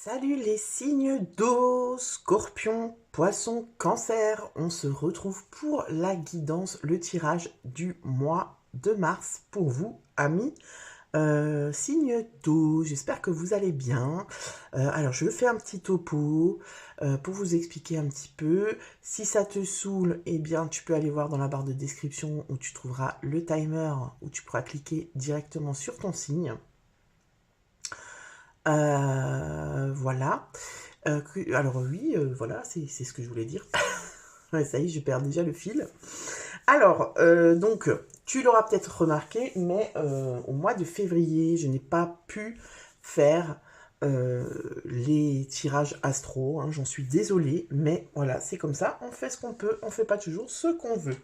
Salut les signes d'eau, scorpion, poisson, cancer. On se retrouve pour la guidance, le tirage du mois de mars pour vous, amis. Signes d'eau, j'espère que vous allez bien. Alors je fais un petit topo pour vous expliquer un petit peu. Si ça te saoule, eh bien tu peux aller voir dans la barre de description où tu trouveras le timer, où tu pourras cliquer directement sur ton signe. Voilà. Alors oui, voilà, c'est ce que je voulais dire. Ouais, ça y est, je perds déjà le fil. Alors, donc, tu l'auras peut-être remarqué, mais au mois de février, je n'ai pas pu faire les tirages astro, hein, j'en suis désolée, mais voilà, c'est comme ça, on fait ce qu'on peut, on fait pas toujours ce qu'on veut.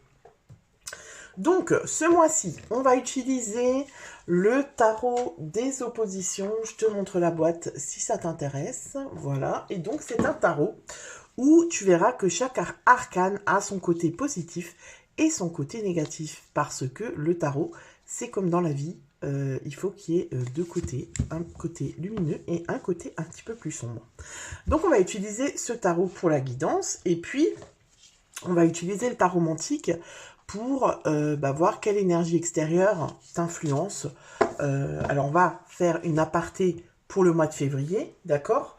Donc, ce mois-ci, on va utiliser le tarot des oppositions. Je te montre la boîte si ça t'intéresse. Voilà. Et donc, c'est un tarot où tu verras que chaque arcane a son côté positif et son côté négatif. Parce que le tarot, c'est comme dans la vie. Il faut qu'il y ait deux côtés. Un côté lumineux et un côté un petit peu plus sombre. Donc, on va utiliser ce tarot pour la guidance. Et puis, on va utiliser le tarot mantique pour voir quelle énergie extérieure t'influence. Alors, on va faire une aparté pour le mois de février, d'accord,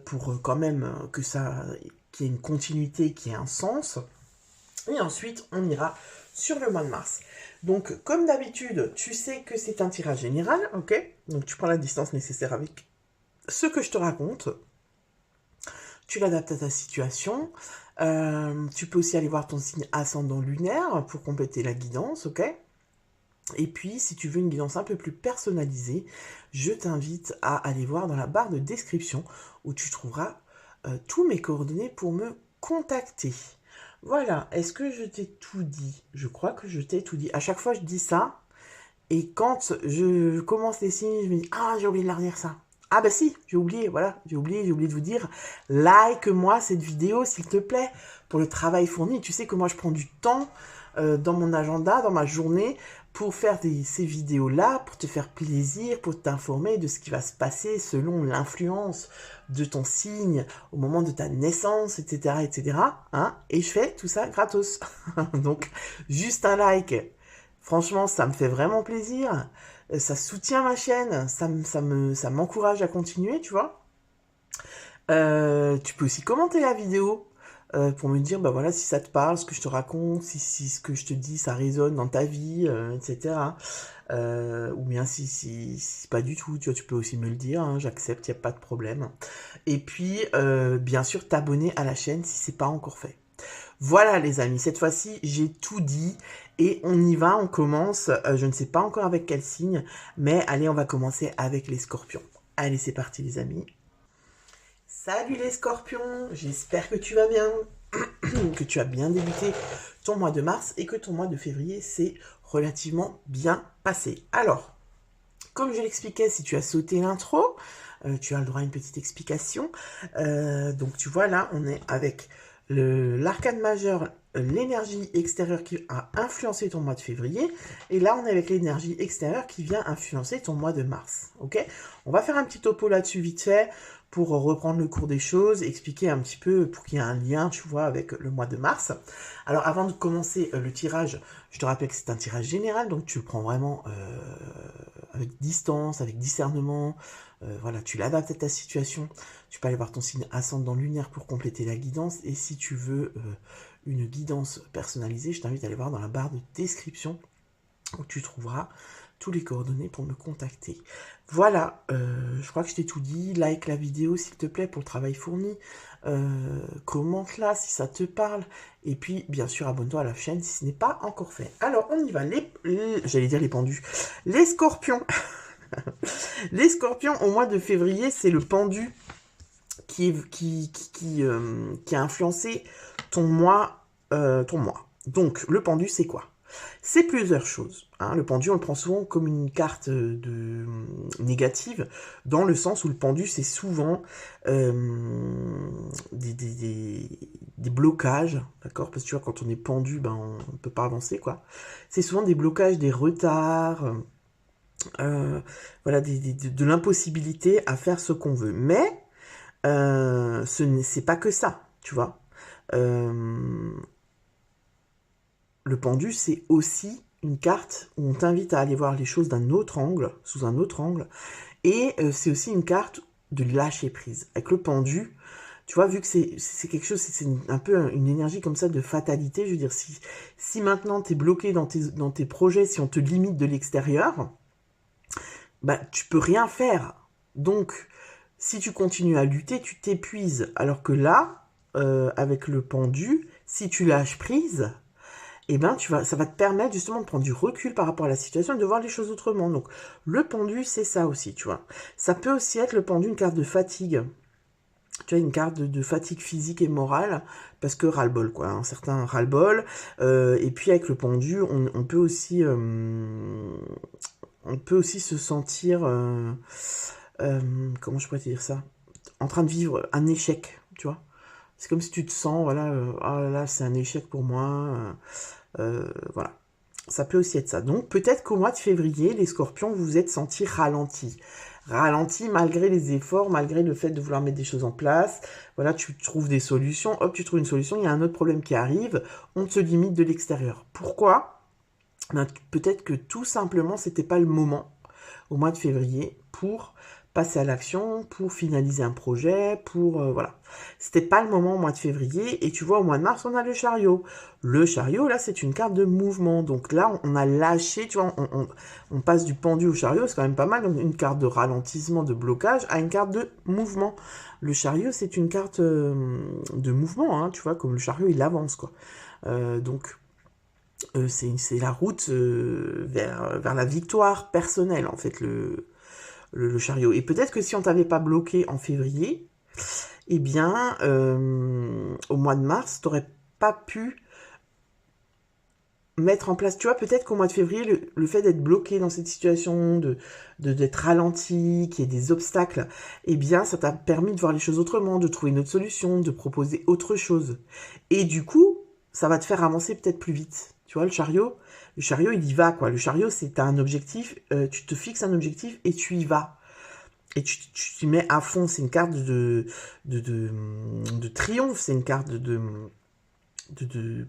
pour quand même que ça, qu'il y ait une continuité, qu'il y ait un sens. Et ensuite, on ira sur le mois de mars. Donc, comme d'habitude, tu sais que c'est un tirage général, ok? Donc, tu prends la distance nécessaire avec ce que je te raconte. Tu l'adaptes à ta situation. Tu peux aussi aller voir ton signe ascendant lunaire pour compléter la guidance, ok? Et puis, si tu veux une guidance un peu plus personnalisée, je t'invite à aller voir dans la barre de description où tu trouveras tous mes coordonnées pour me contacter. Voilà, est-ce que je t'ai tout dit? Je crois que je t'ai tout dit. À chaque fois, je dis ça, et quand je commence les signes, je me dis « Ah, j'ai oublié de leur dire ça !» Ah bah si, j'ai oublié, voilà, j'ai oublié de vous dire, like-moi cette vidéo s'il te plaît, pour le travail fourni. Tu sais que moi je prends du temps dans mon agenda, dans ma journée, pour faire ces vidéos-là, pour te faire plaisir, pour t'informer de ce qui va se passer selon l'influence de ton signe au moment de ta naissance, etc., etc. Hein, et je fais tout ça gratos. Donc, juste un like. Franchement, ça me fait vraiment plaisir. Ça soutient ma chaîne, ça m'encourage à continuer, tu vois. Tu peux aussi commenter la vidéo pour me dire, bah voilà, si ça te parle, ce que je te raconte, si ce que je te dis, ça résonne dans ta vie, etc. Ou bien si pas du tout, tu vois, tu peux aussi me le dire, hein, j'accepte, il n'y a pas de problème. Et puis, bien sûr, t'abonner à la chaîne si c'est pas encore fait. Voilà les amis, cette fois-ci j'ai tout dit et on y va, on commence, je ne sais pas encore avec quel signe, mais allez on va commencer avec les scorpions. Allez c'est parti les amis. Salut les scorpions, j'espère que tu vas bien, que tu as bien débuté ton mois de mars et que ton mois de février s'est relativement bien passé. Alors, comme je l'expliquais, si tu as sauté l'intro, tu as le droit à une petite explication. Donc tu vois là, on est avec l'arcane majeur, l'énergie extérieure qui a influencé ton mois de février. Et là, on est avec l'énergie extérieure qui vient influencer ton mois de mars. Ok? On va faire un petit topo là-dessus vite fait pour reprendre le cours des choses, expliquer un petit peu pour qu'il y ait un lien, tu vois, avec le mois de mars. Alors avant de commencer le tirage, je te rappelle que c'est un tirage général, donc tu le prends vraiment avec distance, avec discernement. Voilà, tu l'adaptes à ta situation. Tu peux aller voir ton signe ascendant lunaire pour compléter la guidance. Et si tu veux une guidance personnalisée, je t'invite à aller voir dans la barre de description où tu trouveras tous les coordonnées pour me contacter. Voilà, je crois que je t'ai tout dit. Like la vidéo s'il te plaît pour le travail fourni. Commente-la si ça te parle. Et puis, bien sûr, abonne-toi à la chaîne si ce n'est pas encore fait. Alors, on y va. J'allais dire les pendus. Les scorpions. Les scorpions, au mois de février, c'est le pendu qui a influencé ton mois. Donc, le pendu, c'est quoi? C'est plusieurs choses. Hein. Le pendu, on le prend souvent comme une carte négative, dans le sens où le pendu, c'est souvent des blocages, d'accord? Parce que tu vois, quand on est pendu, ben, on ne peut pas avancer, quoi. C'est souvent des blocages, des retards, voilà, de l'impossibilité à faire ce qu'on veut. Mais C'est pas que ça, tu vois. Le pendu, c'est aussi une carte où on t'invite à aller voir les choses d'un autre angle, sous un autre angle. Et c'est aussi une carte de lâcher prise. Avec le pendu, tu vois, vu que c'est quelque chose, c'est un peu une énergie comme ça de fatalité, je veux dire, si maintenant tu es bloqué dans tes projets, si on te limite de l'extérieur, bah, tu peux rien faire. Donc, si tu continues à lutter, tu t'épuises. Alors que là, avec le pendu, si tu lâches prise, eh ben, ça va te permettre justement de prendre du recul par rapport à la situation et de voir les choses autrement. Donc, le pendu, c'est ça aussi, tu vois. Ça peut aussi être le pendu, une carte de fatigue. Tu vois, une carte de fatigue physique et morale, parce que ras-le-bol, quoi. Un certain ras-le-bol. Et puis, avec le pendu, on peut aussi se sentir, comment je pourrais te dire ça, en train de vivre un échec, tu vois. C'est comme si tu te sens, voilà, ah là là, c'est un échec pour moi, voilà. Ça peut aussi être ça. Donc peut-être qu'au mois de février, les scorpions, vous vous êtes sentis ralentis. Ralentis malgré les efforts, malgré le fait de vouloir mettre des choses en place. Voilà, tu trouves des solutions, hop, tu trouves une solution, il y a un autre problème qui arrive, on te limite de l'extérieur. Pourquoi? Ben, peut-être que tout simplement, c'était pas le moment au mois de février pour passer à l'action, pour finaliser un projet, pour voilà. C'était pas le moment au mois de février, et tu vois, au mois de mars, on a le chariot. Le chariot, là, c'est une carte de mouvement. Donc là, on a lâché, tu vois, on passe du pendu au chariot, c'est quand même pas mal. Donc une carte de ralentissement, de blocage, à une carte de mouvement. Le chariot, c'est une carte de mouvement, hein, tu vois, comme le chariot, il avance, quoi. Donc, c'est la route vers la victoire personnelle, en fait, le chariot. Et peut-être que si on t'avait pas bloqué en février, eh bien, au mois de mars, t'aurais pas pu mettre en place, tu vois, peut-être qu'au mois de février, le fait d'être bloqué dans cette situation, d'être ralenti, qu'il y ait des obstacles, eh bien, ça t'a permis de voir les choses autrement, de trouver une autre solution, de proposer autre chose. Et du coup, ça va te faire avancer peut-être plus vite. Tu vois, le chariot, il y va, quoi. Le chariot, c'est un objectif, tu te fixes un objectif et tu y vas. Et tu t'y mets à fond. C'est une carte de triomphe, c'est une carte de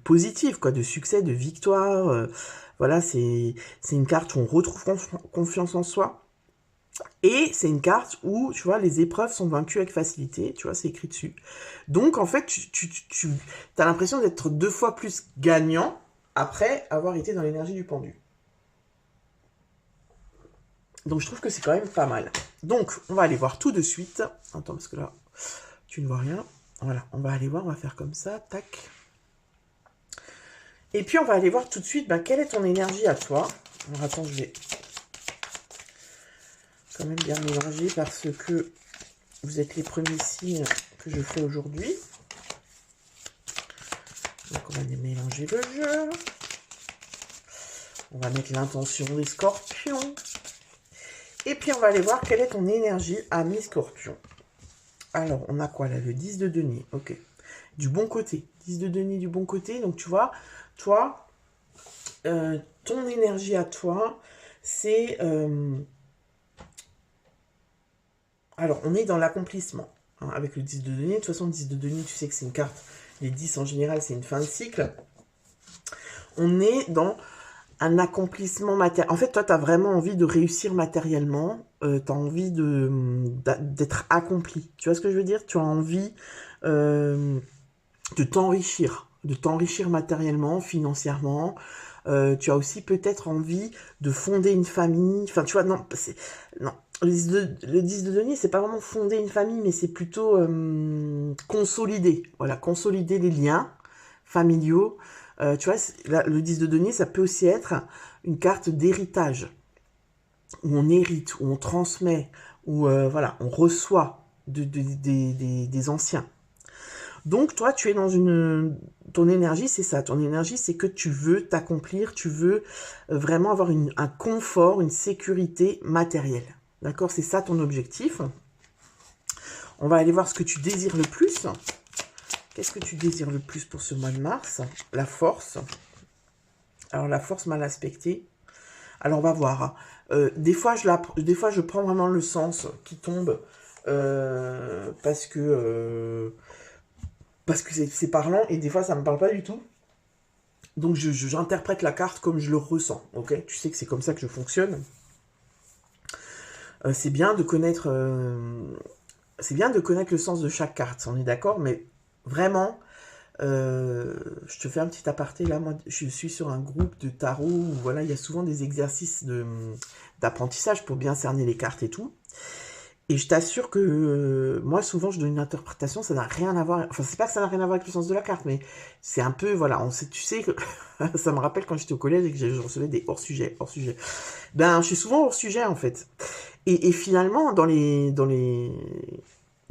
positif, quoi, de succès, de victoire. Voilà, c'est une carte où on retrouve confiance en soi. Et c'est une carte où, tu vois, les épreuves sont vaincues avec facilité. Tu vois, c'est écrit dessus. Donc, en fait, tu as l'impression d'être 2 fois plus gagnant après avoir été dans l'énergie du pendu. Donc, je trouve que c'est quand même pas mal. Donc, on va aller voir tout de suite. Attends, parce que là, tu ne vois rien. Voilà, on va aller voir, on va faire comme ça. Tac. Et puis, on va aller voir tout de suite, quelle est ton énergie à toi. Alors, attends, je vais quand même bien mélanger parce que vous êtes les premiers signes que je fais aujourd'hui. Donc, on va mélanger le jeu. On va mettre l'intention des scorpions. Et puis, on va aller voir quelle est ton énergie à mes scorpions. Alors, on a quoi là? Le 10 de denier. Ok. Du bon côté. 10 de denier du bon côté. Donc, tu vois, toi, ton énergie à toi, c'est... alors, on est dans l'accomplissement. Hein, avec le 10 de denier. De toute façon, le 10 de denier, tu sais que c'est une carte. Les 10 en général, c'est une fin de cycle. On est dans un accomplissement matériel. En fait, toi, tu as vraiment envie de réussir matériellement. Tu as envie d'être accompli. Tu vois ce que je veux dire? Tu as envie de t'enrichir matériellement, financièrement. Tu as aussi peut-être envie de fonder une famille. Enfin, tu vois, non, non. Le 10 de denier, c'est pas vraiment fonder une famille, mais c'est plutôt consolider. Voilà, consolider les liens familiaux. Tu vois, le 10 de denier, ça peut aussi être une carte d'héritage, où on hérite, où on transmet, où voilà, on reçoit des anciens. Donc toi, tu es dans ton énergie, c'est ça. Ton énergie, c'est que tu veux t'accomplir, tu veux vraiment avoir un confort, une sécurité matérielle. D'accord? C'est ça ton objectif. On va aller voir ce que tu désires le plus. Qu'est-ce que tu désires le plus pour ce mois de mars? La force. Alors la force mal aspectée. Alors on va voir. Des fois, je prends vraiment le sens qui tombe. parce que c'est parlant et des fois ça me parle pas du tout. Donc j'interprète la carte comme je le ressens, ok? Tu sais que c'est comme ça que je fonctionne. C'est bien de connaître, c'est bien de connaître le sens de chaque carte, on est d'accord, mais vraiment, je te fais un petit aparté là. Moi, je suis sur un groupe de tarot où voilà, il y a souvent des exercices d'apprentissage pour bien cerner les cartes et tout. Et je t'assure que moi, souvent, je donne une interprétation, ça n'a rien à voir. Enfin, c'est pas que ça n'a rien à voir avec le sens de la carte, mais c'est un peu, voilà, on sait, tu sais, que ça me rappelle quand j'étais au collège et que je recevais des hors-sujets, hors-sujet. Ben, je suis souvent hors-sujet, en fait. Et finalement, dans les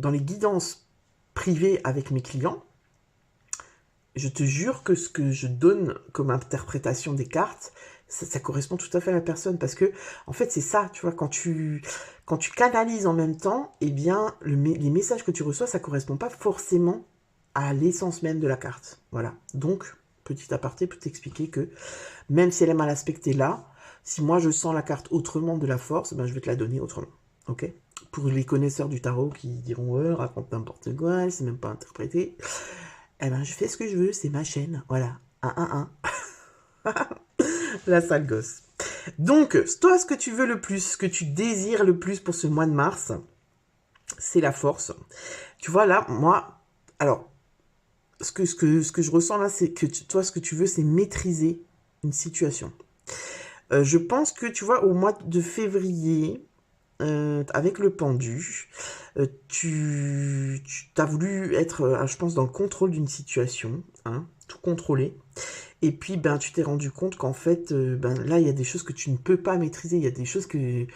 guidances privées avec mes clients, je te jure que ce que je donne comme interprétation des cartes, ça correspond tout à fait à la personne. Parce que, en fait, c'est ça, tu vois, quand tu canalises en même temps, eh bien, les messages que tu reçois, ça correspond pas forcément à l'essence même de la carte. Voilà. Donc, petit aparté pour t'expliquer que, même si elle est mal aspectée là, si moi je sens la carte autrement de la force, ben, je vais te la donner autrement. Ok? Pour les connaisseurs du tarot qui diront, ouais, raconte n'importe quoi, elle sait même pas interpréter. Eh ben, je fais ce que je veux, c'est ma chaîne. Voilà. 1, 1, 1. La sale gosse. Donc, toi, ce que tu veux le plus, ce que tu désires le plus pour ce mois de mars, c'est la force. Tu vois, là, moi, alors, ce que je ressens là, c'est que toi, ce que tu veux, c'est maîtriser une situation. Je pense que, tu vois, au mois de février, avec le pendu, tu as voulu être, je pense, dans le contrôle d'une situation, hein, tout contrôler. Et puis, ben, tu t'es rendu compte qu'en fait, ben, là, il y a des choses que tu ne peux pas maîtriser, il y a des choses qui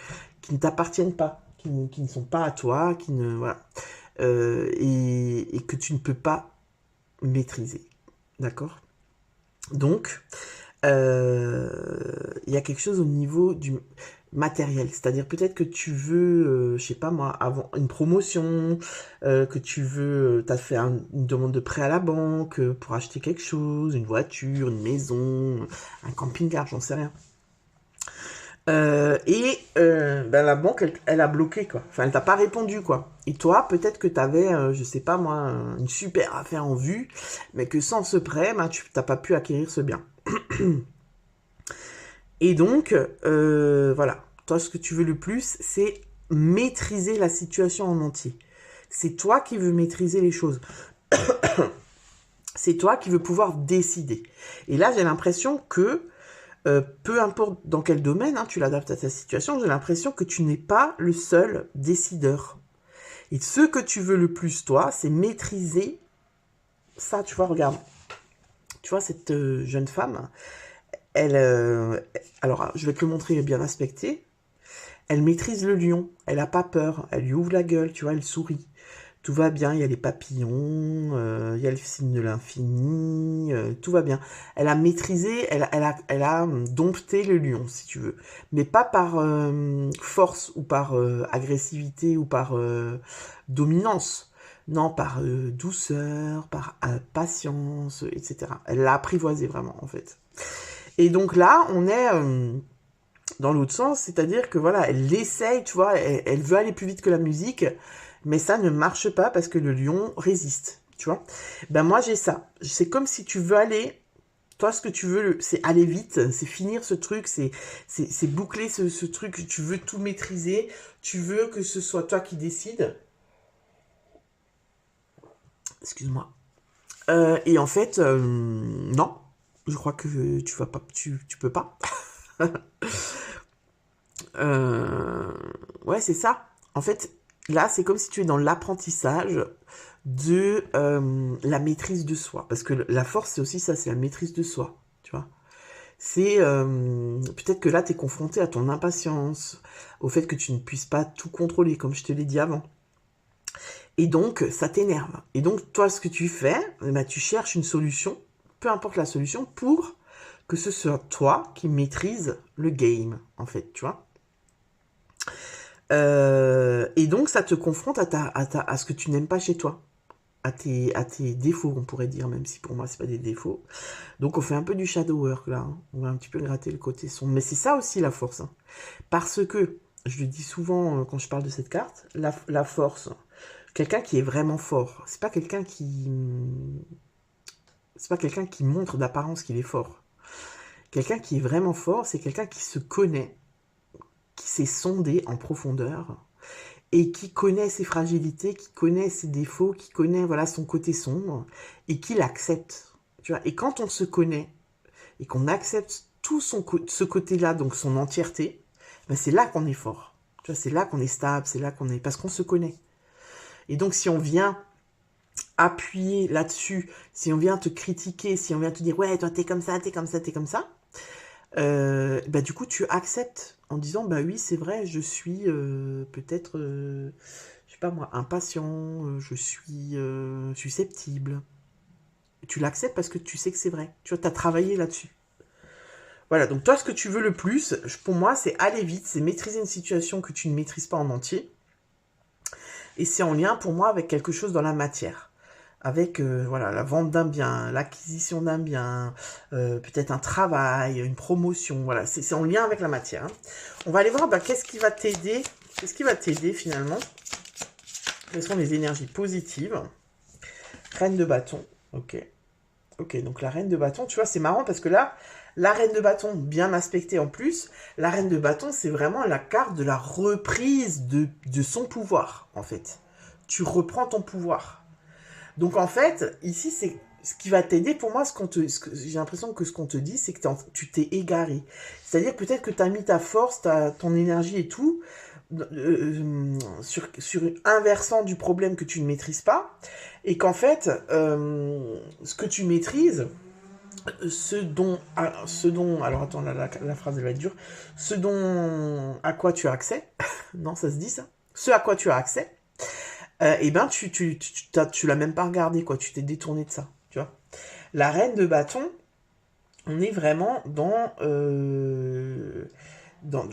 ne t'appartiennent pas, qui ne sont pas à toi, qui ne, voilà, et que tu ne peux pas maîtriser, d'accord? Donc, il y a quelque chose au niveau du matériel, c'est-à-dire peut-être que tu veux, je sais pas moi, avant une promotion, que tu veux, t'as fait une demande de prêt à la banque pour acheter quelque chose, une voiture, une maison, un camping-car, j'en sais rien. Ben, la banque, elle a bloqué, quoi. Enfin, elle t'a pas répondu, quoi. Et toi, peut-être que t'avais, je sais pas moi, une super affaire en vue, mais que sans ce prêt, ben, tu t'as pas pu acquérir ce bien. Et donc, voilà, toi, ce que tu veux le plus, c'est maîtriser la situation en entier. C'est toi qui veux maîtriser les choses. C'est toi qui veux pouvoir décider. Et là, j'ai l'impression que, peu importe dans quel domaine, hein, tu l'adaptes à ta situation, j'ai l'impression que tu n'es pas le seul décideur. Et ce que tu veux le plus, toi, c'est maîtriser ça. Tu vois, regarde. Tu vois, cette jeune femme, elle... alors, je vais te le montrer bien aspecté. Elle maîtrise le lion, elle a pas peur, elle lui ouvre la gueule, tu vois, elle sourit. Tout va bien, il y a les papillons, il y a le signe de l'infini, tout va bien. Elle a maîtrisé, elle a dompté le lion, si tu veux. Mais pas par force ou par agressivité ou par dominance. Non, par douceur, par patience, etc. Elle l'a apprivoisé vraiment, en fait. Et donc là, on est dans l'autre sens, c'est-à-dire que voilà, elle essaye, tu vois, elle veut aller plus vite que la musique, mais ça ne marche pas parce que le lion résiste, tu vois. Ben moi j'ai ça, c'est comme si tu veux aller, toi ce que tu veux, c'est aller vite, c'est finir ce truc, c'est boucler ce truc, tu veux tout maîtriser, tu veux que ce soit toi qui décides. Excuse-moi. Et en fait, non, je crois que tu vas pas, tu peux pas. Euh, ouais, c'est ça. En fait, là, c'est comme si tu es dans l'apprentissage de la maîtrise de soi. Parce que la force, c'est aussi ça, c'est la maîtrise de soi. Tu vois. C'est peut-être que là, tu es confronté à ton impatience, au fait que tu ne puisses pas tout contrôler, comme je te l'ai dit avant. Et donc, ça t'énerve. Et donc, toi, ce que tu fais, eh ben, tu cherches une solution, peu importe la solution, pour que ce soit toi qui maîtrise le game, en fait, tu vois. Et donc, ça te confronte à ce que tu n'aimes pas chez toi, à tes défauts, on pourrait dire, même si pour moi, c'est pas des défauts. Donc, on fait un peu du shadow work, là. Hein. On va un petit peu gratter le côté sombre. Mais c'est ça aussi, la force. Hein. Parce que je le dis souvent quand je parle de cette carte, la force. Quelqu'un qui est vraiment fort. C'est pas quelqu'un qui... C'est pas quelqu'un qui montre d'apparence qu'il est fort. Quelqu'un qui est vraiment fort, c'est quelqu'un qui se connaît, qui s'est sondé en profondeur et qui connaît ses fragilités, qui connaît ses défauts, qui connaît voilà son côté sombre et qui l'accepte. Tu vois. Et quand on se connaît et qu'on accepte tout ce côté-là, donc son entièreté, ben c'est là qu'on est fort. Tu vois, c'est là qu'on est stable, c'est là qu'on est... Parce qu'on se connaît. Et donc si on vient appuyer là-dessus, si on vient te critiquer, si on vient te dire « Ouais, toi, t'es comme ça, t'es comme ça, t'es comme ça », bah, du coup, tu acceptes en disant « Bah oui, c'est vrai, je suis peut-être, je sais pas moi, impatient, je suis susceptible. » Tu l'acceptes parce que tu sais que c'est vrai. Tu vois, tu as travaillé là-dessus. Voilà, donc toi, ce que tu veux le plus, pour moi, c'est aller vite, c'est maîtriser une situation que tu ne maîtrises pas en entier. Et c'est en lien, pour moi, avec quelque chose dans la matière. Avec voilà, la vente d'un bien, l'acquisition d'un bien, peut-être un travail, une promotion. Voilà, c'est en lien avec la matière. Hein. On va aller voir qu'est-ce qui va t'aider. Qu'est-ce qui va t'aider finalement? Quelles sont les énergies positives? Reine de bâton. Ok. Ok, donc la reine de bâton, tu vois, c'est marrant parce que là, la reine de bâton, bien aspectée en plus, la reine de bâton, c'est vraiment la carte de la reprise de son pouvoir, en fait. Tu reprends ton pouvoir. Donc en fait, ici, c'est ce qui va t'aider. Pour moi, j'ai l'impression que ce qu'on te dit, c'est que tu t'es égaré. C'est-à-dire peut-être que tu as mis ta force, ton énergie et tout sur un versant du problème que tu ne maîtrises pas, et qu'en fait, ce que tu maîtrises, ce dont, alors attends, la phrase elle va être dure, ce dont à quoi tu as accès, non, ça se dit ça, ce à quoi tu as accès, et ben tu l'as même pas regardé, quoi, tu t'es détourné de ça, tu vois. La reine de bâton, on est vraiment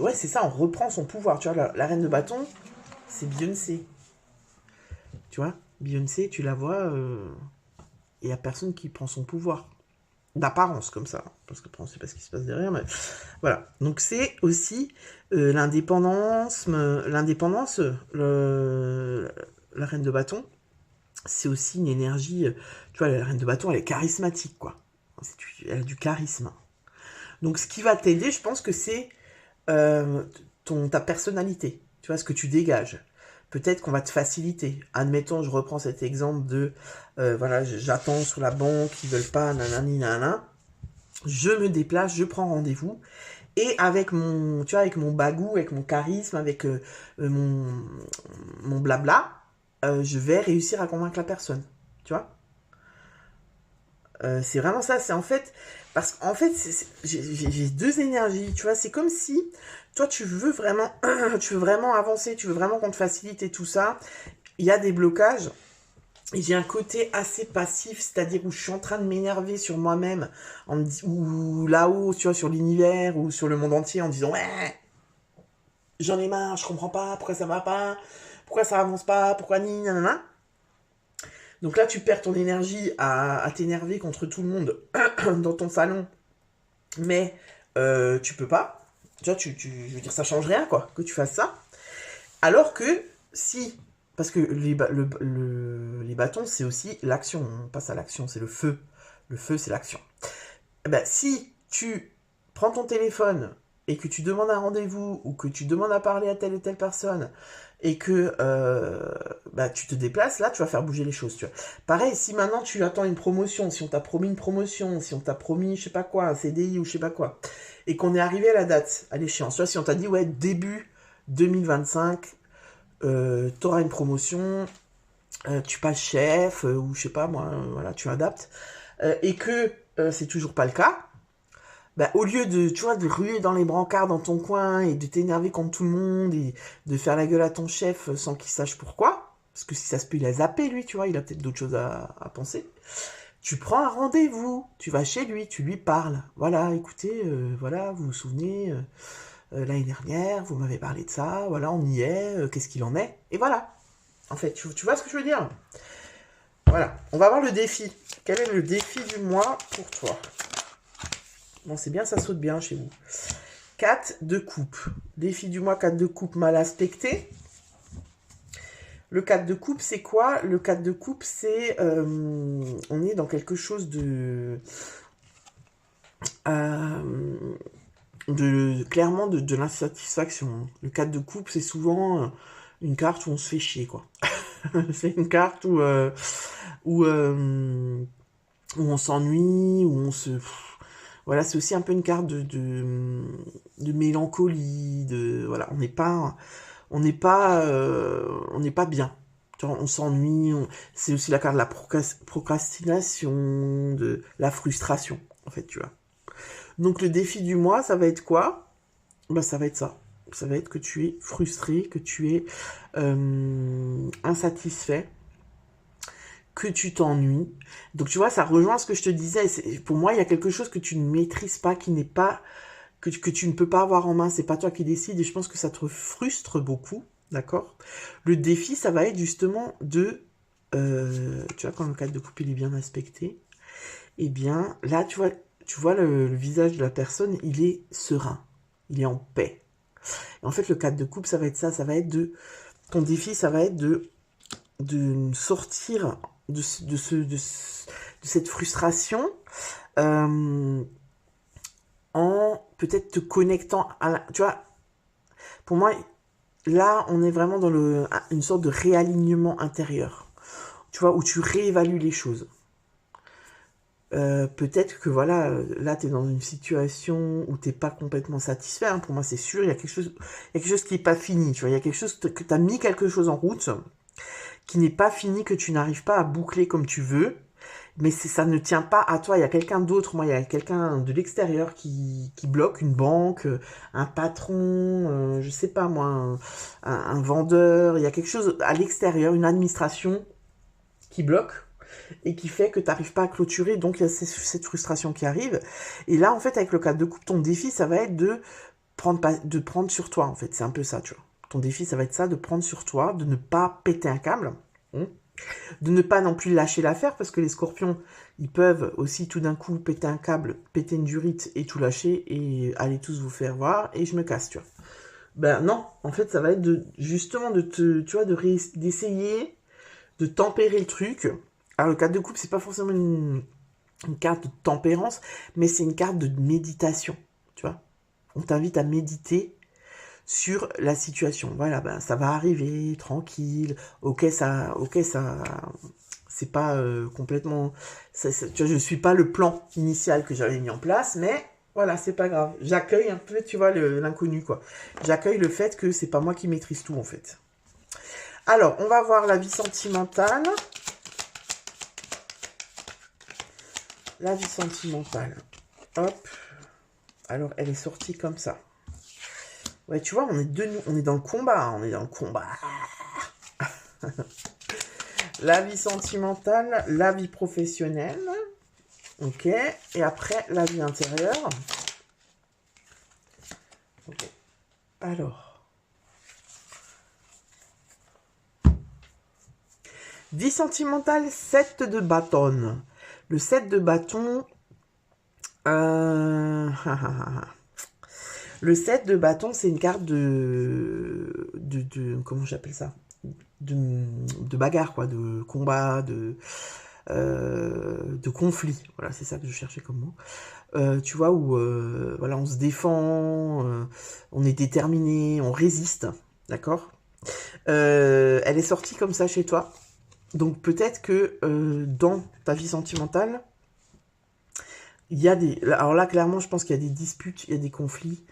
ouais, c'est ça, on reprend son pouvoir, tu vois, la reine de bâton, c'est Beyoncé, tu vois, Beyoncé, tu la vois, il y a personne qui prend son pouvoir, d'apparence comme ça, parce que on ne sait pas ce qui se passe derrière, mais voilà. Donc c'est aussi l'indépendance, la reine de bâton, c'est aussi une énergie, tu vois, la reine de bâton, elle est charismatique, quoi. Elle a du charisme. Donc ce qui va t'aider, je pense que c'est ta personnalité, tu vois, ce que tu dégages. Peut-être qu'on va te faciliter. Admettons, je reprends cet exemple de, voilà, j'attends sur la banque, ils veulent pas, nanani, nanana. Je me déplace, je prends rendez-vous. Et avec mon, tu vois, avec mon bagou, avec mon charisme, avec mon blabla, je vais réussir à convaincre la personne. Tu vois, c'est vraiment ça. C'est en fait, parce qu'en fait, j'ai deux énergies. Tu vois, c'est comme si toi, tu veux vraiment, tu veux vraiment avancer, tu veux vraiment qu'on te facilite et tout ça. Il y a des blocages. Et j'ai un côté assez passif, c'est-à-dire où je suis en train de m'énerver sur moi-même, ou là-haut, tu vois, sur l'univers, ou sur le monde entier, en disant « Ouais, j'en ai marre, je comprends pas, pourquoi ça va pas, pourquoi ça avance pas, pourquoi ni, nanana. » Donc là, tu perds ton énergie à t'énerver contre tout le monde dans ton salon, mais tu peux pas. Tu vois, je veux dire, ça change rien, quoi, que tu fasses ça. Alors que si, parce que les bâtons, c'est aussi l'action, on passe à l'action, c'est le feu. Le feu, c'est l'action. Eh ben, si tu prends ton téléphone et que tu demandes un rendez-vous ou que tu demandes à parler à telle et telle personne et que tu te déplaces, là, tu vas faire bouger les choses. Tu vois. Pareil, si maintenant tu attends une promotion, si on t'a promis une promotion, si on t'a promis, je sais pas quoi, un CDI ou je sais pas quoi, et qu'on est arrivé à la date, à l'échéance, tu vois, si on t'a dit, ouais, début 2025, t'auras une promotion, tu passes chef, ou je sais pas moi, voilà, tu adaptes, et que c'est toujours pas le cas, bah, au lieu de, tu vois, de ruer dans les brancards dans ton coin et de t'énerver contre tout le monde et de faire la gueule à ton chef sans qu'il sache pourquoi, parce que si ça se peut, il a zappé lui, tu vois, il a peut-être d'autres choses à penser. Tu prends un rendez-vous, tu vas chez lui, tu lui parles. Voilà, écoutez, voilà, vous vous souvenez, l'année dernière, vous m'avez parlé de ça, voilà, on y est, qu'est-ce qu'il en est? Et voilà. En fait, tu vois ce que je veux dire? Voilà, on va voir le défi. Quel est le défi du mois pour toi? Bon, c'est bien, ça saute bien chez vous. 4 de coupe. Défi du mois, 4 de coupe mal aspecté. Le 4 de coupe, c'est quoi? Le 4 de coupe, c'est... on est dans quelque chose clairement de l'insatisfaction. Le 4 de coupe, c'est souvent une carte où on se fait chier, quoi. C'est une carte où on s'ennuie, où on se... Voilà, c'est aussi un peu une carte de mélancolie, voilà, on n'est pas bien. On s'ennuie, c'est aussi la carte de la procrastination, de la frustration, en fait, tu vois. Donc le défi du mois, ça va être quoi? Bah, ça va être ça. Ça va être que tu es frustré, que tu es insatisfait, que tu t'ennuies. Donc tu vois, ça rejoint ce que je te disais. Pour moi, il y a quelque chose que tu ne maîtrises pas, qui n'est pas, que tu ne peux pas avoir en main. C'est pas toi qui décides et je pense que ça te frustre beaucoup. D'accord? Le défi, ça va être justement de... tu vois, quand le cadre de coupe il est bien aspecté, eh bien, là, tu vois le visage de la personne, il est serein. Il est en paix. Et en fait, le cadre de coupe, ça va être ça. Ça va être de... Ton défi, ça va être de sortir de cette frustration en peut-être te connectant à tu vois, pour moi, là, on est vraiment dans une sorte de réalignement intérieur. Tu vois, où tu réévalues les choses. Peut-être que voilà, là, tu es dans une situation où t'es pas complètement satisfait. Hein. Pour moi, c'est sûr, il y a quelque chose qui n'est pas fini. Tu vois, il y a quelque chose que tu as mis quelque chose en route qui n'est pas fini, que tu n'arrives pas à boucler comme tu veux. Mais ça ne tient pas à toi, il y a quelqu'un d'autre, moi il y a quelqu'un de l'extérieur qui bloque, une banque, un patron, je sais pas moi, un vendeur, il y a quelque chose à l'extérieur, une administration qui bloque et qui fait que tu n'arrives pas à clôturer, donc il y a cette frustration qui arrive. Et là en fait avec le cadre de coupe, ton défi ça va être de prendre sur toi en fait, c'est un peu ça tu vois. Ton défi ça va être ça, de prendre sur toi, de ne pas péter un câble. De ne pas non plus lâcher l'affaire, parce que les scorpions, ils peuvent aussi tout d'un coup péter un câble, péter une durite et tout lâcher, et aller tous vous faire voir, et je me casse, tu vois. Ben non, en fait, ça va être justement tu vois, d'essayer de tempérer le truc. Alors, le 4 de coupe, c'est pas forcément une carte de tempérance, mais c'est une carte de méditation, tu vois. On t'invite à méditer sur la situation. Voilà, ben ça va arriver, tranquille. Ok, c'est pas complètement. Tu vois, je suis pas le plan initial que j'avais mis en place, mais voilà, c'est pas grave. J'accueille un peu, tu vois, l'inconnu, quoi. J'accueille le fait que c'est pas moi qui maîtrise tout, en fait. Alors, on va voir la vie sentimentale. La vie sentimentale. Hop. Alors, elle est sortie comme ça. Ouais, tu vois, on est dans le combat, hein, on est dans le combat. La vie sentimentale, la vie professionnelle. Ok. Et après, la vie intérieure. Ok. Alors. Vie sentimentale, 7 de bâton. Le 7 de bâton... Le 7 de bâton, c'est une carte comment j'appelle ça, de bagarre, quoi, de combat, de conflit. Voilà, c'est ça que je cherchais comme mot. Tu vois, où voilà, on se défend, on est déterminé, on résiste, d'accord. Elle est sortie comme ça chez toi. Donc peut-être que dans ta vie sentimentale, il y a des... Alors là, clairement, je pense qu'il y a des disputes, il y a des conflits.